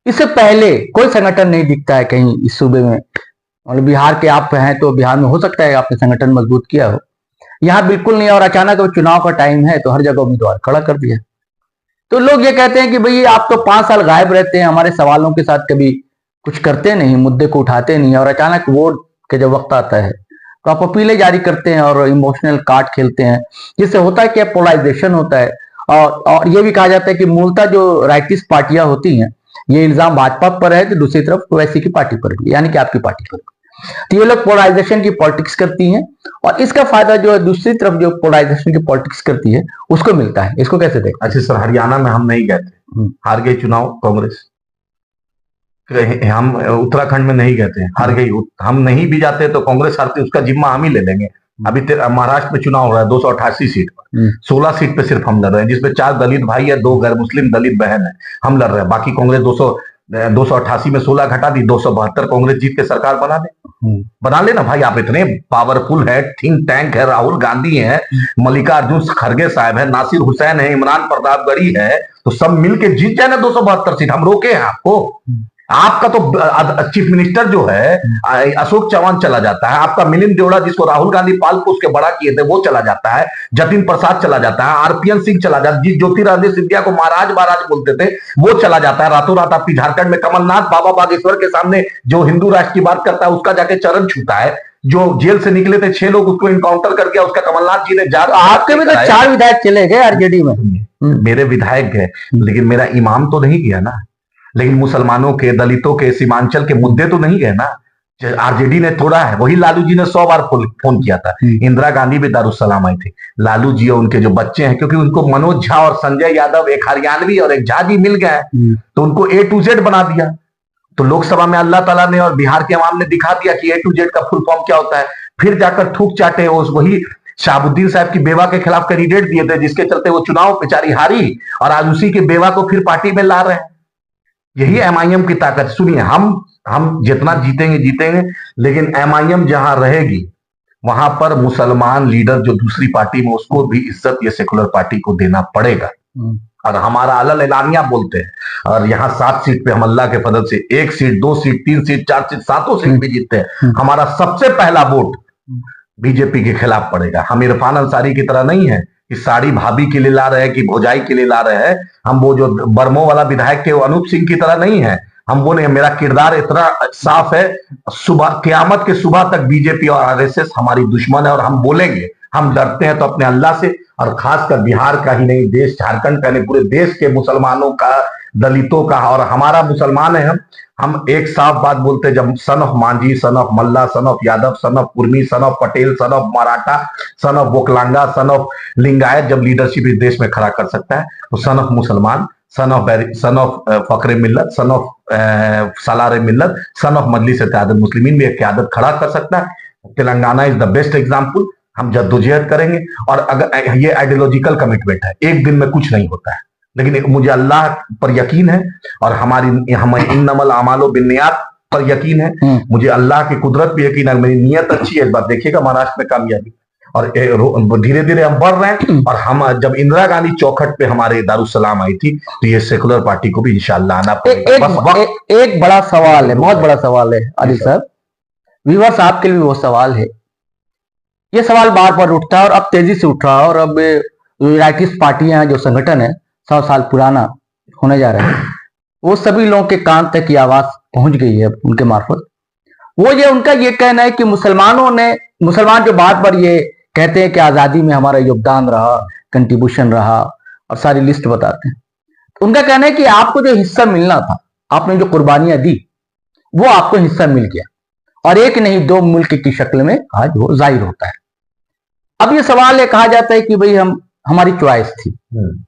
इससे पहले कोई संगठन नहीं दिखता है कहीं इस सूबे में। मतलब बिहार के आप हैं तो बिहार में हो सकता है आपने संगठन मजबूत किया हो, यहाँ बिल्कुल नहीं। और अचानक चुनाव का टाइम है तो हर जगह उम्मीदवार खड़ा कर दिया। तो लोग ये कहते हैं कि भाई आप तो 5 साल गायब रहते हैं, हमारे सवालों के साथ कभी कुछ करते नहीं, मुद्दे को उठाते नहीं, और अचानक वोट के जब वक्त आता है तो आप अपीलें जारी करते हैं और इमोशनल कार्ड खेलते हैं, जिससे होता है कि पोलराइजेशन होता है। और ये भी कहा जाता है कि मूलतः जो राइटिस्ट पार्टियां होती हैं, ये इल्जाम भाजपा पर है तो दूसरी तरफ ओवैसी की पार्टी पर भी, यानी कि आपकी पार्टी पर भी। तो ये लोग पोलराइजेशन की पॉलिटिक्स करती हैं, और इसका फायदा जो है दूसरी तरफ जो पोलराइजेशन की पॉलिटिक्स करती है उसको मिलता है। इसको कैसे देखते? अच्छा सर, हरियाणा में हम नहीं गए थे, हार गई चुनाव कांग्रेस। हम उत्तराखंड में नहीं गए थे, हार गई। हम नहीं भी जाते तो कांग्रेस हारती, उसका जिम्मा हम ही ले लेंगे। अभी महाराष्ट्र में चुनाव हो रहा है 288 सीट पर, 16 सीट पे सिर्फ हम लड़ रहे हैं, जिसमें 4 दलित भाई है, 2 गैर मुस्लिम दलित बहन है, हम लड़ रहे हैं। बाकी कांग्रेस 288 में 16 घटा दी, 272 कांग्रेस जीत के सरकार बना दे, बना लेना भाई। आप इतने पावरफुल है, थिंक टैंक है, राहुल गांधी है, मल्लिकार्जुन खड़गे साहब है, नासिर हुसैन है, इमरान प्रतापगढ़ी है, तो सब मिलके जीत जाए ना 272 सीट। हम रोके हैं आपको? आपका तो चीफ मिनिस्टर जो है अशोक चौहान चला जाता है, आपका मिलिंद देवड़ा जिसको राहुल गांधी पाल पोस के बड़ा किए थे वो चला जाता है, जतिन प्रसाद चला जाता है, आरपीएन सिंह चला जाता है, जिस ज्योतिरादित्य सिंधिया को महाराज महाराज बोलते थे वो चला जाता है। रातों रात आपकी झारखंड में कमलनाथ बाबा बागेश्वर के सामने जो हिंदू राष्ट्र की बात करता है उसका जाके चरण छूता है। जो जेल से निकले थे 6 लोग, उसको इनकाउंटर करके उसका कमलनाथ जी ने आपके में तो 4 विधायक चले गए आरजेडी में। मेरे विधायक गए, लेकिन मेरा इमाम तो नहीं गया ना। लेकिन मुसलमानों के, दलितों के, सीमांचल के मुद्दे तो नहीं गए ना। आरजेडी ने थोड़ा है, वही लालू जी ने 100 बार फोन किया था। इंदिरा गांधी भी दारुसलाम आई थी। लालू जी और उनके जो बच्चे हैं, क्योंकि उनको मनोज झा और संजय यादव, एक हरियाणवी और एक झा जी मिल गए, तो उनको A to Z बना दिया। तो लोकसभा में अल्लाह ताला ने और बिहार के अवाम ने दिखा दिया कि A to Z का फुल फॉर्म क्या होता है। फिर जाकर थूक चाटे वही शाहबुद्दीन साहब की बेवा के खिलाफ कैंडिडेट दिए थे, जिसके चलते वो चुनाव बेचारी हारी, और आज उसी की बेवा को फिर पार्टी में ला रहे हैं। यही एमआईएम की ताकत। सुनिए, हम जितना जीतेंगे, लेकिन एमआईएम जहां रहेगी वहां पर मुसलमान लीडर जो दूसरी पार्टी में, उसको भी इज्जत ये सेकुलर पार्टी को देना पड़ेगा। और हमारा अलल एलानिया बोलते हैं, और यहाँ 7 सीट पे हम अल्लाह के फजल से 1 seat, 2 seat, 3 seat, 4 seat, 7 seat भी जीतते हैं। हमारा सबसे पहला वोट बीजेपी के खिलाफ पड़ेगा। हम इरफान अंसारी की तरह नहीं है कि साड़ी भाभी के लिए ला रहे हैं कि भौजाई के लिए ला रहे हैं। हम वो जो बर्मो वाला विधायक के अनूप सिंह की तरह नहीं है। हम वो नहीं, मेरा किरदार इतना साफ है, सुबह क़यामत के सुबह तक बीजेपी और आरएसएस हमारी दुश्मन है, और हम बोलेंगे। हम डरते हैं तो अपने अल्लाह से, और खासकर बिहार का ही नहीं, देश झारखंड का नहीं, पूरे देश के मुसलमानों का, दलितों का। और हमारा मुसलमान है, हम एक साफ बात बोलते हैं, जब son of Manjhi, son of Mallah, son of Yadav, son of Kurmi, son of Patel, son of Maratha, son of Vokkaliga, son of Lingayat जब लीडरशिप इस देश में खड़ा कर सकता है, तो सन ऑफ मुसलमान son of Phakare Millat, son of Salaar Millat, son of मजलिस इत्तेहाद मुस्लिमीन भी एक क़यादत खड़ा कर सकता है। Telangana is the best example. हम जद्दोजहद करेंगे, और अगर ये आइडियोलॉजिकल कमिटमेंट है, एक दिन में कुछ नहीं होता है, लेकिन मुझे अल्लाह पर यकीन है और हम इन्नमल आमालो बिन्नियात पर यकीन है, मुझे अल्लाह की कुदरत पे यकीन है, मेरी नीयत अच्छी है। इस बार देखिएगा महाराष्ट्र में कामयाबी, और धीरे धीरे हम बढ़ रहे हैं। और हम जब इंदिरा गांधी चौखट पे हमारे दारुसलाम आई थी, तो ये सेकुलर पार्टी को भी इंशाअल्लाह आना पड़ेगा। एक बड़ा सवाल है, बहुत बड़ा सवाल है अली साहब, व्यूअर्स आपके लिए वो सवाल है, ये सवाल बार बार उठता है और अब तेजी से उठ रहा है। और अब राइटिस्ट पार्टियां, जो संगठन है 100 साल पुराना होने जा रहा है, वो सभी लोगों के कान तक की आवाज पहुंच गई है उनके मार्फत। वो ये उनका ये कहना है कि मुसलमान जो बार बार ये कहते हैं कि आजादी में हमारा योगदान रहा, कंट्रीब्यूशन रहा, और सारी लिस्ट बताते हैं, उनका कहना है कि आपको जो हिस्सा मिलना था, आपने जो कुर्बानियां दी, वो आपको हिस्सा मिल गया, और एक नहीं 2 मुल्क की शक्ल में आज वो जाहिर होता है। अब ये सवाल है, कहा जाता है कि भाई हमारी चॉइस थी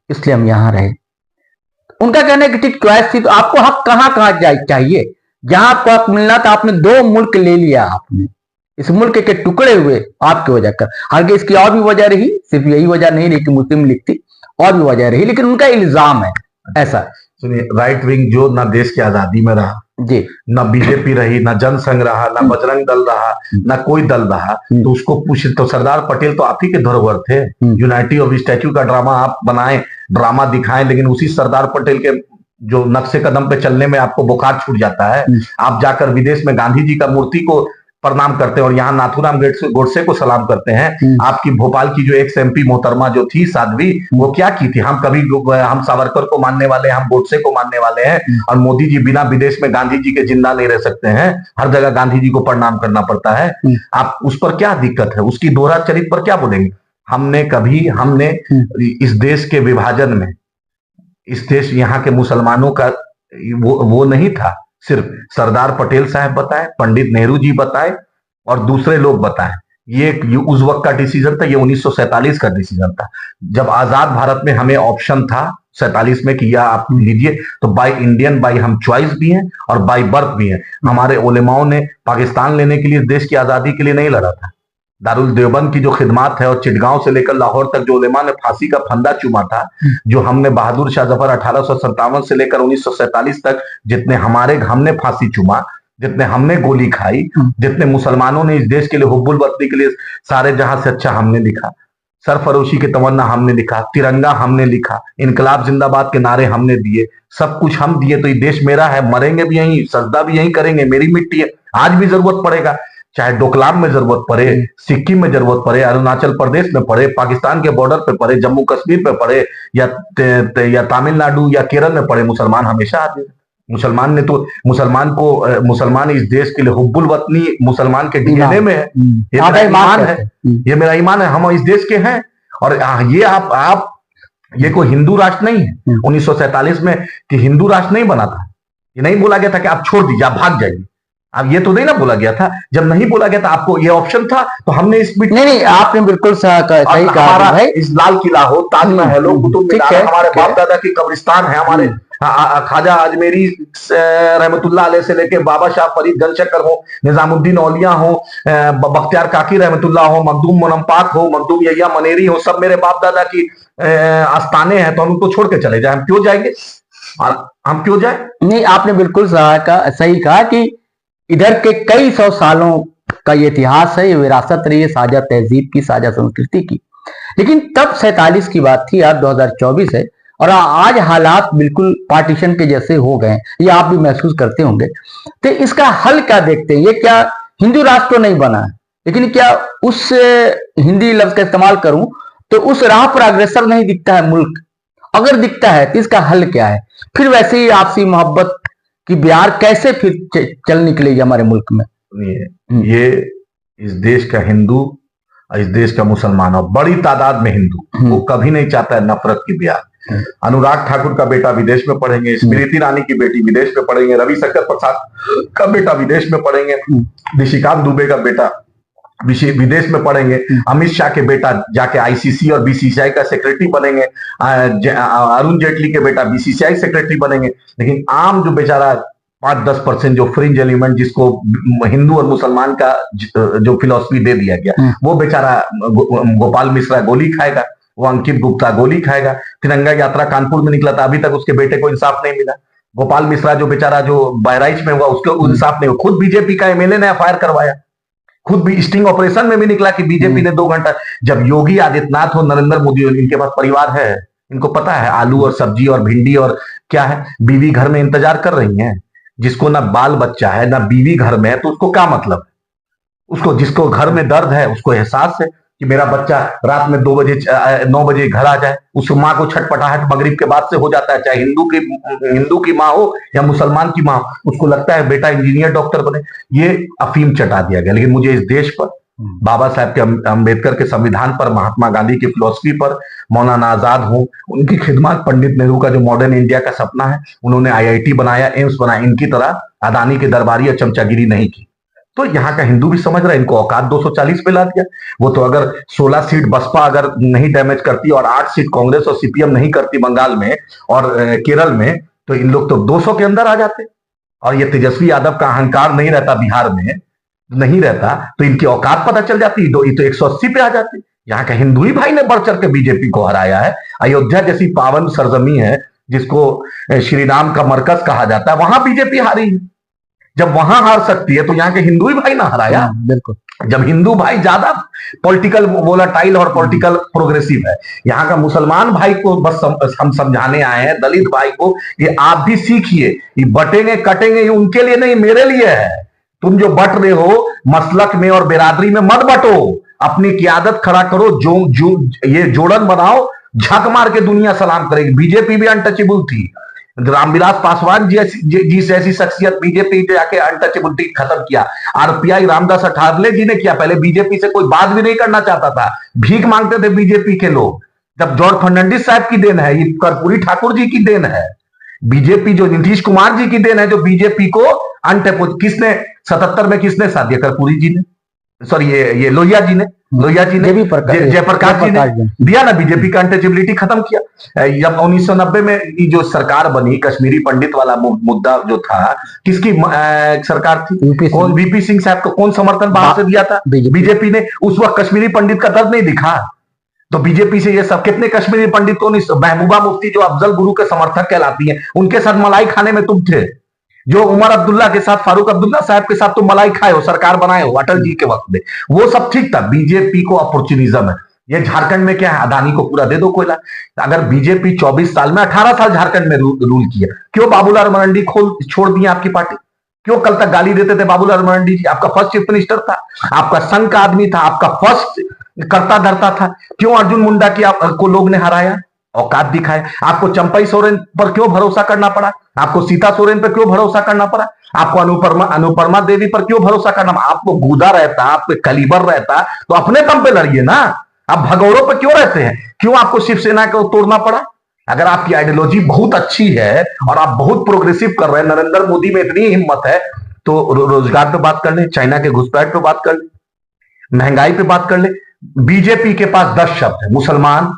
इसलिए हम यहां रहे। उनका कहना है कि ठीक चॉइस थी, तो आपको हक कहां चाहिए? जहां आपको हक मिलना था, आपने 2 मुल्क ले लिया, आपने इस मुल्क के टुकड़े हुए आपकी वजह कर। हालांकि इसकी और भी वजह रही, सिर्फ यही वजह नहीं रही कि मुस्लिम लीग थी, और भी वजह रही, लेकिन उनका इल्जाम है ऐसा। सुनिए, राइट विंग जो ना देश की आजादी में रहा जी, ना बीजेपी रही, ना जनसंघ रहा, ना बजरंग दल रहा, ना कोई दल रहा, तो उसको पूछ, तो सरदार पटेल तो आप ही के धरोहर थे। यूनाइटी ऑफ स्टैच्यू का ड्रामा आप बनाए, ड्रामा दिखाएं, लेकिन उसी सरदार पटेल के जो नक्शे कदम पे चलने में आपको बुखार छूट जाता है। आप जाकर विदेश में गांधी जी का मूर्ति को प्रणाम करते हैं और यहाँ नाथूराम गोडसे को सलाम करते हैं। आपकी भोपाल की जो एक्स एमपी मोहतरमा जो थी साध्वी, वो क्या की थी? हम सावरकर को मानने वाले, हम गोडसे को मानने वाले हैं, और मोदी जी बिना विदेश में गांधी जी के जिंदा नहीं रह सकते हैं, हर जगह गांधी जी को प्रणाम करना पड़ता है। आप उस पर क्या दिक्कत है? उसकी दोहरा चरित्र पर क्या बोलेंगे? हमने इस देश के विभाजन में, इस देश यहाँ के मुसलमानों का वो नहीं था, सिर्फ सरदार पटेल साहब बताए, पंडित नेहरू जी बताए, और दूसरे लोग बताए। ये उस वक्त का डिसीजन था, ये 1947 का डिसीजन था, जब आजाद भारत में हमें ऑप्शन था 47 में कि या आप लीजिए। तो बाय इंडियन, बाय हम चॉइस भी हैं और बाय बर्थ भी हैं। हमारे उलेमाओं ने पाकिस्तान लेने के लिए, देश की आजादी के लिए नहीं लड़ा था। दारुल देवबंद की जो खिदमात है, और चिटगांव से लेकर लाहौर तक जो उलेमा ने फांसी का फंदा चूमा था, जो हमने बहादुर शाह जफर 1857 से लेकर 1947 तक हमने फांसी चूमा, जितने हमने गोली खाई, जितने मुसलमानों ने इस देश के लिए, हुब्बुल वतनी के लिए सारे जहां से अच्छा हमने लिखा, सरफरोशी की तमन्ना हमने लिखा, तिरंगा हमने लिखा, इनकलाब जिंदाबाद के नारे हमने दिए, सब कुछ हम दिए। तो ये देश मेरा है, मरेंगे भी यहीं, सजदा भी यहीं करेंगे, मेरी मिट्टी है। आज भी जरूरत पड़ेगा, चाहे डोकलाम में जरूरत पड़े, सिक्किम में जरूरत पड़े, अरुणाचल प्रदेश में पड़े, पाकिस्तान के बॉर्डर पे पड़े, जम्मू कश्मीर पे पड़े, या तमिलनाडु या केरल में पड़े, मुसलमान हमेशा आते हैं। मुसलमान इस देश के लिए, हुब्बुल वतनी मुसलमान के डीएनए में है, ये मेरा ईमान है, ये मेरा ईमान है, हम इस देश के हैं। और ये कोई हिंदू राष्ट्र नहीं है 1947 में, कि हिंदू राष्ट्र नहीं बना था। ये नहीं बोला गया था कि आप छोड़ दीजिए, आप भाग जाइए। अब ये तो नहीं ना बोला गया था। जब नहीं बोला गया था, आपको ये ऑप्शन था, तो हमने इस नहीं, आपने बिल्कुल सही कहा भाई। इस लाल किला हो, ताजमहल हो, कुतुब मीनार, हमारे बाप दादा की कब्रिस्तान है, हमारे ख्वाजा अजमेरी रहमतुल्लाह अलैह से लेके बाबा शाह फरीद गंजशकर हो, निजामुद्दीन औलिया हो, बख्तियार काकी रहमतुल्लाह हो, मखदूम मोनमपाक हो, मखदूम यहिया मनेरी हो, सब मेरे बाप दादा की आस्थाने हैं। तो हम उनको छोड़ के चले जाए? हम क्यों जाएंगे? हम क्यों जाए? नहीं, आपने बिल्कुल सही कहा कि इधर के कई 100 सालों का ये इतिहास है, ये विरासत रही है, साझा तहजीब की, साझा संस्कृति की। लेकिन तब 47 की बात थी, आज 2024 है, और आज हालात बिल्कुल पार्टीशन के जैसे हो गए, ये आप भी महसूस करते होंगे। तो इसका हल क्या देखते हैं? ये क्या हिंदू राष्ट्र तो नहीं बना है, लेकिन क्या उस हिंदी लफ्ज का इस्तेमाल करूं तो उस राह पर अग्रसर नहीं दिखता है मुल्क? अगर दिखता है तो इसका हल क्या है? फिर वैसे ही आपसी मोहब्बत की बिहार कैसे फिर चल निकलेगी हमारे मुल्क में? ये इस देश का हिंदू और इस देश का मुसलमान, और बड़ी तादाद में हिंदू, वो कभी नहीं चाहता है नफरत की बिहार। अनुराग ठाकुर का बेटा विदेश में पढ़ेंगे, स्मृति ईरानी की बेटी विदेश में पढ़ेंगे, रविशंकर प्रसाद का बेटा विदेश में पढ़ेंगे, निशिकांत दुबे का बेटा विदेश में पढ़ेंगे, अमित शाह के बेटा जाके आईसीसी और बीसीसीआई का सेक्रेटरी बनेंगे, अरुण जेटली के बेटा बीसीसीआई सेक्रेटरी बनेंगे, लेकिन आम जो बेचारा 5-10% जो फ्रिंज एलिमेंट जिसको हिंदू और मुसलमान का जो फिलॉसफी दे दिया गया, वो बेचारा गोपाल मिश्रा गोली खाएगा, वो अंकित गुप्ता गोली खाएगा। तिरंगा यात्रा कानपुर में निकला था, अभी तक उसके बेटे को इंसाफ नहीं मिला। गोपाल मिश्रा जो बेचारा जो बहराइच में हुआ, उसको इंसाफ नहीं हुआ। खुद बीजेपी का एमएलए ने एफआईआर करवाया, खुद भी स्टिंग ऑपरेशन में भी निकला कि बीजेपी ने 2 घंटा। जब योगी आदित्यनाथ और नरेंद्र मोदी, इनके पास परिवार है, इनको पता है आलू और सब्जी और भिंडी और क्या है, बीवी घर में इंतजार कर रही है। जिसको ना बाल बच्चा है ना बीवी घर में है, तो उसको क्या मतलब? उसको, जिसको घर में दर्द है, उसको एहसास है कि मेरा बच्चा रात में 9 बजे घर आ जाए। उस माँ को छटपटाहट मगरिब के बाद से हो जाता है, चाहे हिंदू की माँ हो या मुसलमान की माँ हो, उसको लगता है बेटा इंजीनियर डॉक्टर बने। ये अफीम चटा दिया गया। लेकिन मुझे इस देश पर, बाबा साहब के अम्बेडकर के संविधान पर, महात्मा गांधी की फिलॉसफी पर, मौलाना आजाद हो, उनकी खिदमत, पंडित नेहरू का जो मॉडर्न इंडिया का सपना है, उन्होंने आईआईटी बनाया, एम्स बनाया, इनकी तरह अदानी की दरबारी या चमचागिरी नहीं की। तो यहाँ का हिंदू भी समझ रहा है, इनको औकात 240 पे ला दिया। वो तो अगर 16 सीट बसपा अगर नहीं डैमेज करती और 8 सीट कांग्रेस और सीपीएम नहीं करती बंगाल में और केरल में, तो इन लोग तो 200 के अंदर आ जाते। और ये तेजस्वी यादव का अहंकार नहीं रहता, बिहार में नहीं रहता, तो इनकी औकात पता चल जाती, तो 180 पे आ जाती। यहाँ का हिंदू ही भाई ने बढ़ चढ़ के बीजेपी को हराया है। अयोध्या जैसी पावन सरजमी है, जिसको श्री राम का मरकज कहा जाता है, वहां बीजेपी हारी है। जब वहां हार सकती है तो यहाँ के हिंदू ही भाई ना हराया। बिल्कुल। जब हिंदू भाई ज्यादा पॉलिटिकल वोलाटाइल और पॉलिटिकल प्रोग्रेसिव है, यहाँ का मुसलमान भाई को बस हम समझाने आए हैं, दलित भाई को, कि आप भी सीखिए, ये बटेंगे कटेंगे, ये उनके लिए नहीं, मेरे लिए है। तुम जो बट रहे हो मसलक में और बिरादरी में, मत बटो, अपनी क्यादत खड़ा करो, जो ये जोड़न बनाओ, झक मार के दुनिया सलाम करेगी। बीजेपी भी अनटचेबल थी, रामविलास पासवान जी से ऐसी शख्सियत बीजेपी जाके अनटचेबिलिटी खत्म किया। आरपीआई रामदास अठावले जी ने किया। पहले बीजेपी से कोई बात भी नहीं करना चाहता था, भीख मांगते थे बीजेपी के लोग। जब जॉर्ज फर्नांडिस साहब की देन है, ये कर्पूरी ठाकुर जी की देन है, बीजेपी जो नीतीश कुमार जी की देन है, जो बीजेपी को अनटचेबल, किसने 77 में किसने साथ दिया? कर्पूरी जी ने, सॉरी ये लोहिया जी ने जयप्रकाश जी ने दिया ना, बीजेपी का अनटचेबिलिटी खत्म किया। जब 1990 में जो सरकार बनी, कश्मीरी पंडित वाला मुद्दा जो था, किसकी सरकार थी? कौन? वीपी सिंह साहब को कौन समर्थन बाहर से दिया था? बीजेपी ने। उस वक्त कश्मीरी पंडित का दर्द नहीं दिखा, तो बीजेपी से ये सब, कितने कश्मीरी पंडित को नहीं, महबूबा मुफ्ती जो अफजल गुरु के समर्थक कहलाती है, उनके साथ मलाई खाने में तुम थे। जो उमर अब्दुल्ला के साथ, फारूक अब्दुल्ला साहब के साथ तुम मलाई खाए हो, सरकार बनाए हो अटल जी के वक्त में, वो सब ठीक था। बीजेपी को अपॉर्चुनिज्म है। ये झारखंड में क्या है, अदानी को पूरा दे दो कोयला। अगर बीजेपी 24 साल में 18 साल झारखंड में रूल किया, क्यों बाबूलाल मरांडी छोड़ दिए आपकी पार्टी? क्यों कल तक गाली देते थे बाबूलाल मरांडी जी? आपका फर्स्ट चीफ मिनिस्टर था, आपका संघ का आदमी था, आपका फर्स्ट करता धरता था। क्यों अर्जुन मुंडा की आपको लोग ने हराया? औकात दिखाए। आपको चंपई सोरेन पर क्यों भरोसा करना पड़ा? आपको सीता सोरेन पर क्यों भरोसा करना पड़ा? आपको अनुपरमा देवी पर क्यों भरोसा करना? आपको गूदा रहता, आपको कलीबर रहता, तो अपने दम पे लड़िए ना। आप भगौड़ों पे क्यों रहते हैं? क्यों आपको शिवसेना को तोड़ना पड़ा? अगर आपकी आइडियोलॉजी बहुत अच्छी है और आप बहुत प्रोग्रेसिव कर रहे हैं, नरेंद्र मोदी में इतनी हिम्मत है, तो रोजगार पे बात कर ले, चाइना के घुसपैठ पे बात कर ले, महंगाई पे बात कर ले। बीजेपी के पास 10 शब्द है: मुसलमान,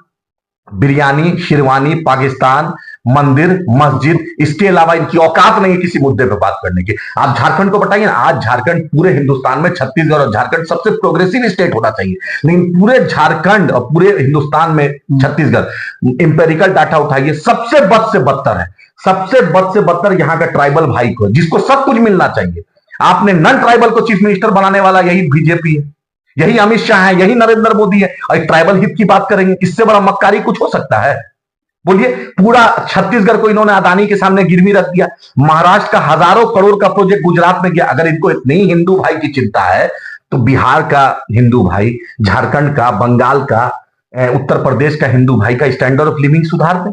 बिरयानी, शेरवानी, पाकिस्तान, मंदिर, मस्जिद। इसके अलावा इनकी औकात नहीं है किसी मुद्दे पे बात करने की। आप झारखंड को बताइए ना, आज झारखंड पूरे हिंदुस्तान में, छत्तीसगढ़ और झारखंड सबसे प्रोग्रेसिव स्टेट होना चाहिए, लेकिन पूरे झारखंड और पूरे हिंदुस्तान में छत्तीसगढ़, इंपेरिकल डाटा उठाइए, सबसे बद से बदतर है। सबसे बद से बदतर यहाँ का ट्राइबल भाई को, जिसको सब कुछ मिलना चाहिए। आपने नन ट्राइबल को चीफ मिनिस्टर बनाने वाला यही बीजेपी है, यही अमित शाह है, यही नरेंद्र मोदी है, और ट्राइबल हित की बात करेंगे। इससे बड़ा मक्कारी कुछ हो सकता है? बोलिए। पूरा छत्तीसगढ़ को इन्होंने अदानी के सामने गिरवी रख दिया। महाराष्ट्र का हजारों करोड़ का प्रोजेक्ट गुजरात में गया। अगर इनको इतनी हिंदू भाई की चिंता है, तो बिहार का हिंदू भाई, झारखंड का, बंगाल का, उत्तर प्रदेश का हिंदू भाई का स्टैंडर्ड ऑफ लिविंग सुधार दें।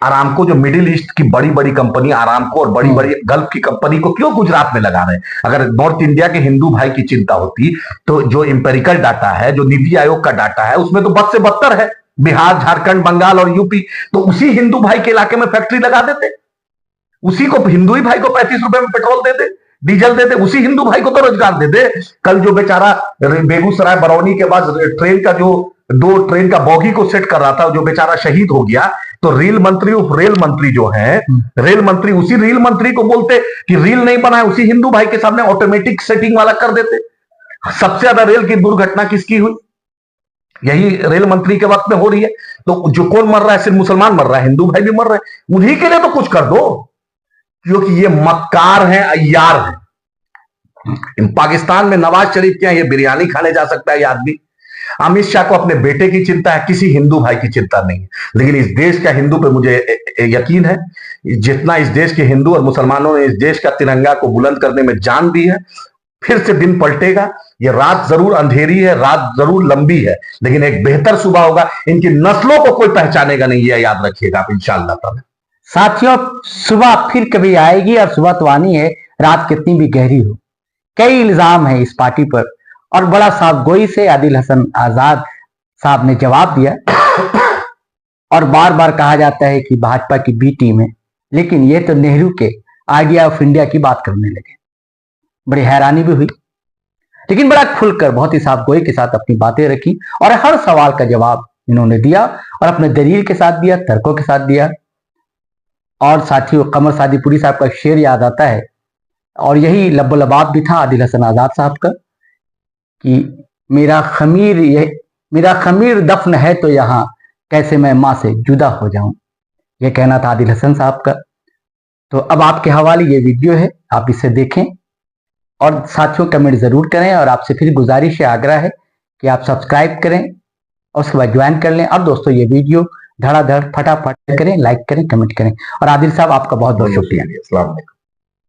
आरामको, जो मिडिल ईस्ट की बड़ी बड़ी कंपनी आरामको और बड़ी बड़ी गल्फ की कंपनी को क्यों गुजरात में लगा रहे हैं? अगर नॉर्थ इंडिया के हिंदू भाई की चिंता होती, तो जो इंपेरिकल डाटा है, जो नीति आयोग का डाटा है, उसमें तो बद से बदतर है बिहार, झारखंड, बंगाल और यूपी। तो उसी हिंदू भाई के इलाके में फैक्ट्री लगा देते, उसी को हिंदू ही भाई को 35 रुपए में पेट्रोल देते, डीजल दे दे, उसी हिंदू भाई को तो रोजगार दे दे। कल जो बेचारा बेगूसराय बरौनी के बाद ट्रेन का जो 2 ट्रेन का बॉगी को सेट कर रहा था, जो बेचारा शहीद हो गया, तो रेल मंत्री जो है, रेल मंत्री, उसी रेल मंत्री को बोलते कि रेल नहीं बना है, उसी हिंदू भाई के सामने ऑटोमेटिक सेटिंग वाला कर देते। सबसे ज्यादा रेल की दुर्घटना किसकी हुई? यही रेल मंत्री के वक्त में हो रही है। तो जो कौन मर रहा है? सिर्फ मुसलमान मर रहा है, हिंदू भाई भी मर रहे हैं। उन्हीं के लिए तो कुछ कर दो, क्योंकि ये मक्कार हैं, अय्यार हैं। पाकिस्तान में नवाज शरीफ के यहाँ ये बिरयानी खाने जा सकता है ये आदमी। अमित शाह को अपने बेटे की चिंता है, किसी हिंदू भाई की चिंता नहीं है। लेकिन इस देश का हिंदू पे मुझे यकीन है, जितना इस देश के हिंदू और मुसलमानों ने इस देश का तिरंगा को बुलंद करने में जान दी है, फिर से दिन पलटेगा। ये रात जरूर अंधेरी है, रात जरूर लंबी है, लेकिन एक बेहतर सुबह होगा। इनकी नस्लों को कोई पहचानेगा नहीं, ये याद रखिएगा आप इंशाअल्लाह ताला। साथियों, सुबह फिर कभी आएगी, और सुबह तो आनी है, रात कितनी भी गहरी हो। कई इल्जाम है इस पार्टी पर, और बड़ा साफ गोई से आदिल हसन आजाद साहब ने जवाब दिया। और बार बार कहा जाता है कि भाजपा की बी टीम है, लेकिन ये तो नेहरू के आइडिया ऑफ इंडिया की बात करने लगे। बड़ी हैरानी भी हुई, लेकिन बड़ा खुलकर, बहुत ही साफ गोई के साथ अपनी बातें रखी, और हर सवाल का जवाब इन्होंने दिया, और अपने दलील के साथ दिया, तर्कों के साथ दिया। और साथियों, कमर सादीपुरी साहब का शेर याद आता है, और यही लब्बो लबाब भी था आदिल हसन आजाद साहब का, कि मेरा खमीर दफन है तो यहाँ, कैसे मैं माँ से जुदा हो जाऊं। यह कहना था आदिल हसन साहब का। तो अब आपके हवाले ये वीडियो है, आप इसे देखें, और साथियों कमेंट जरूर करें। और आपसे फिर गुजारिश है, आग्रह है कि आप सब्सक्राइब करें और उसके बाद ज्वाइन कर लें। और दोस्तों, ये वीडियो धड़ाधड़ फटाफट करें, लाइक करें, कमेंट करें। और आदिल साहब, आपका बहुत बहुत शुक्रिया। अस्सलाम वालेकुम।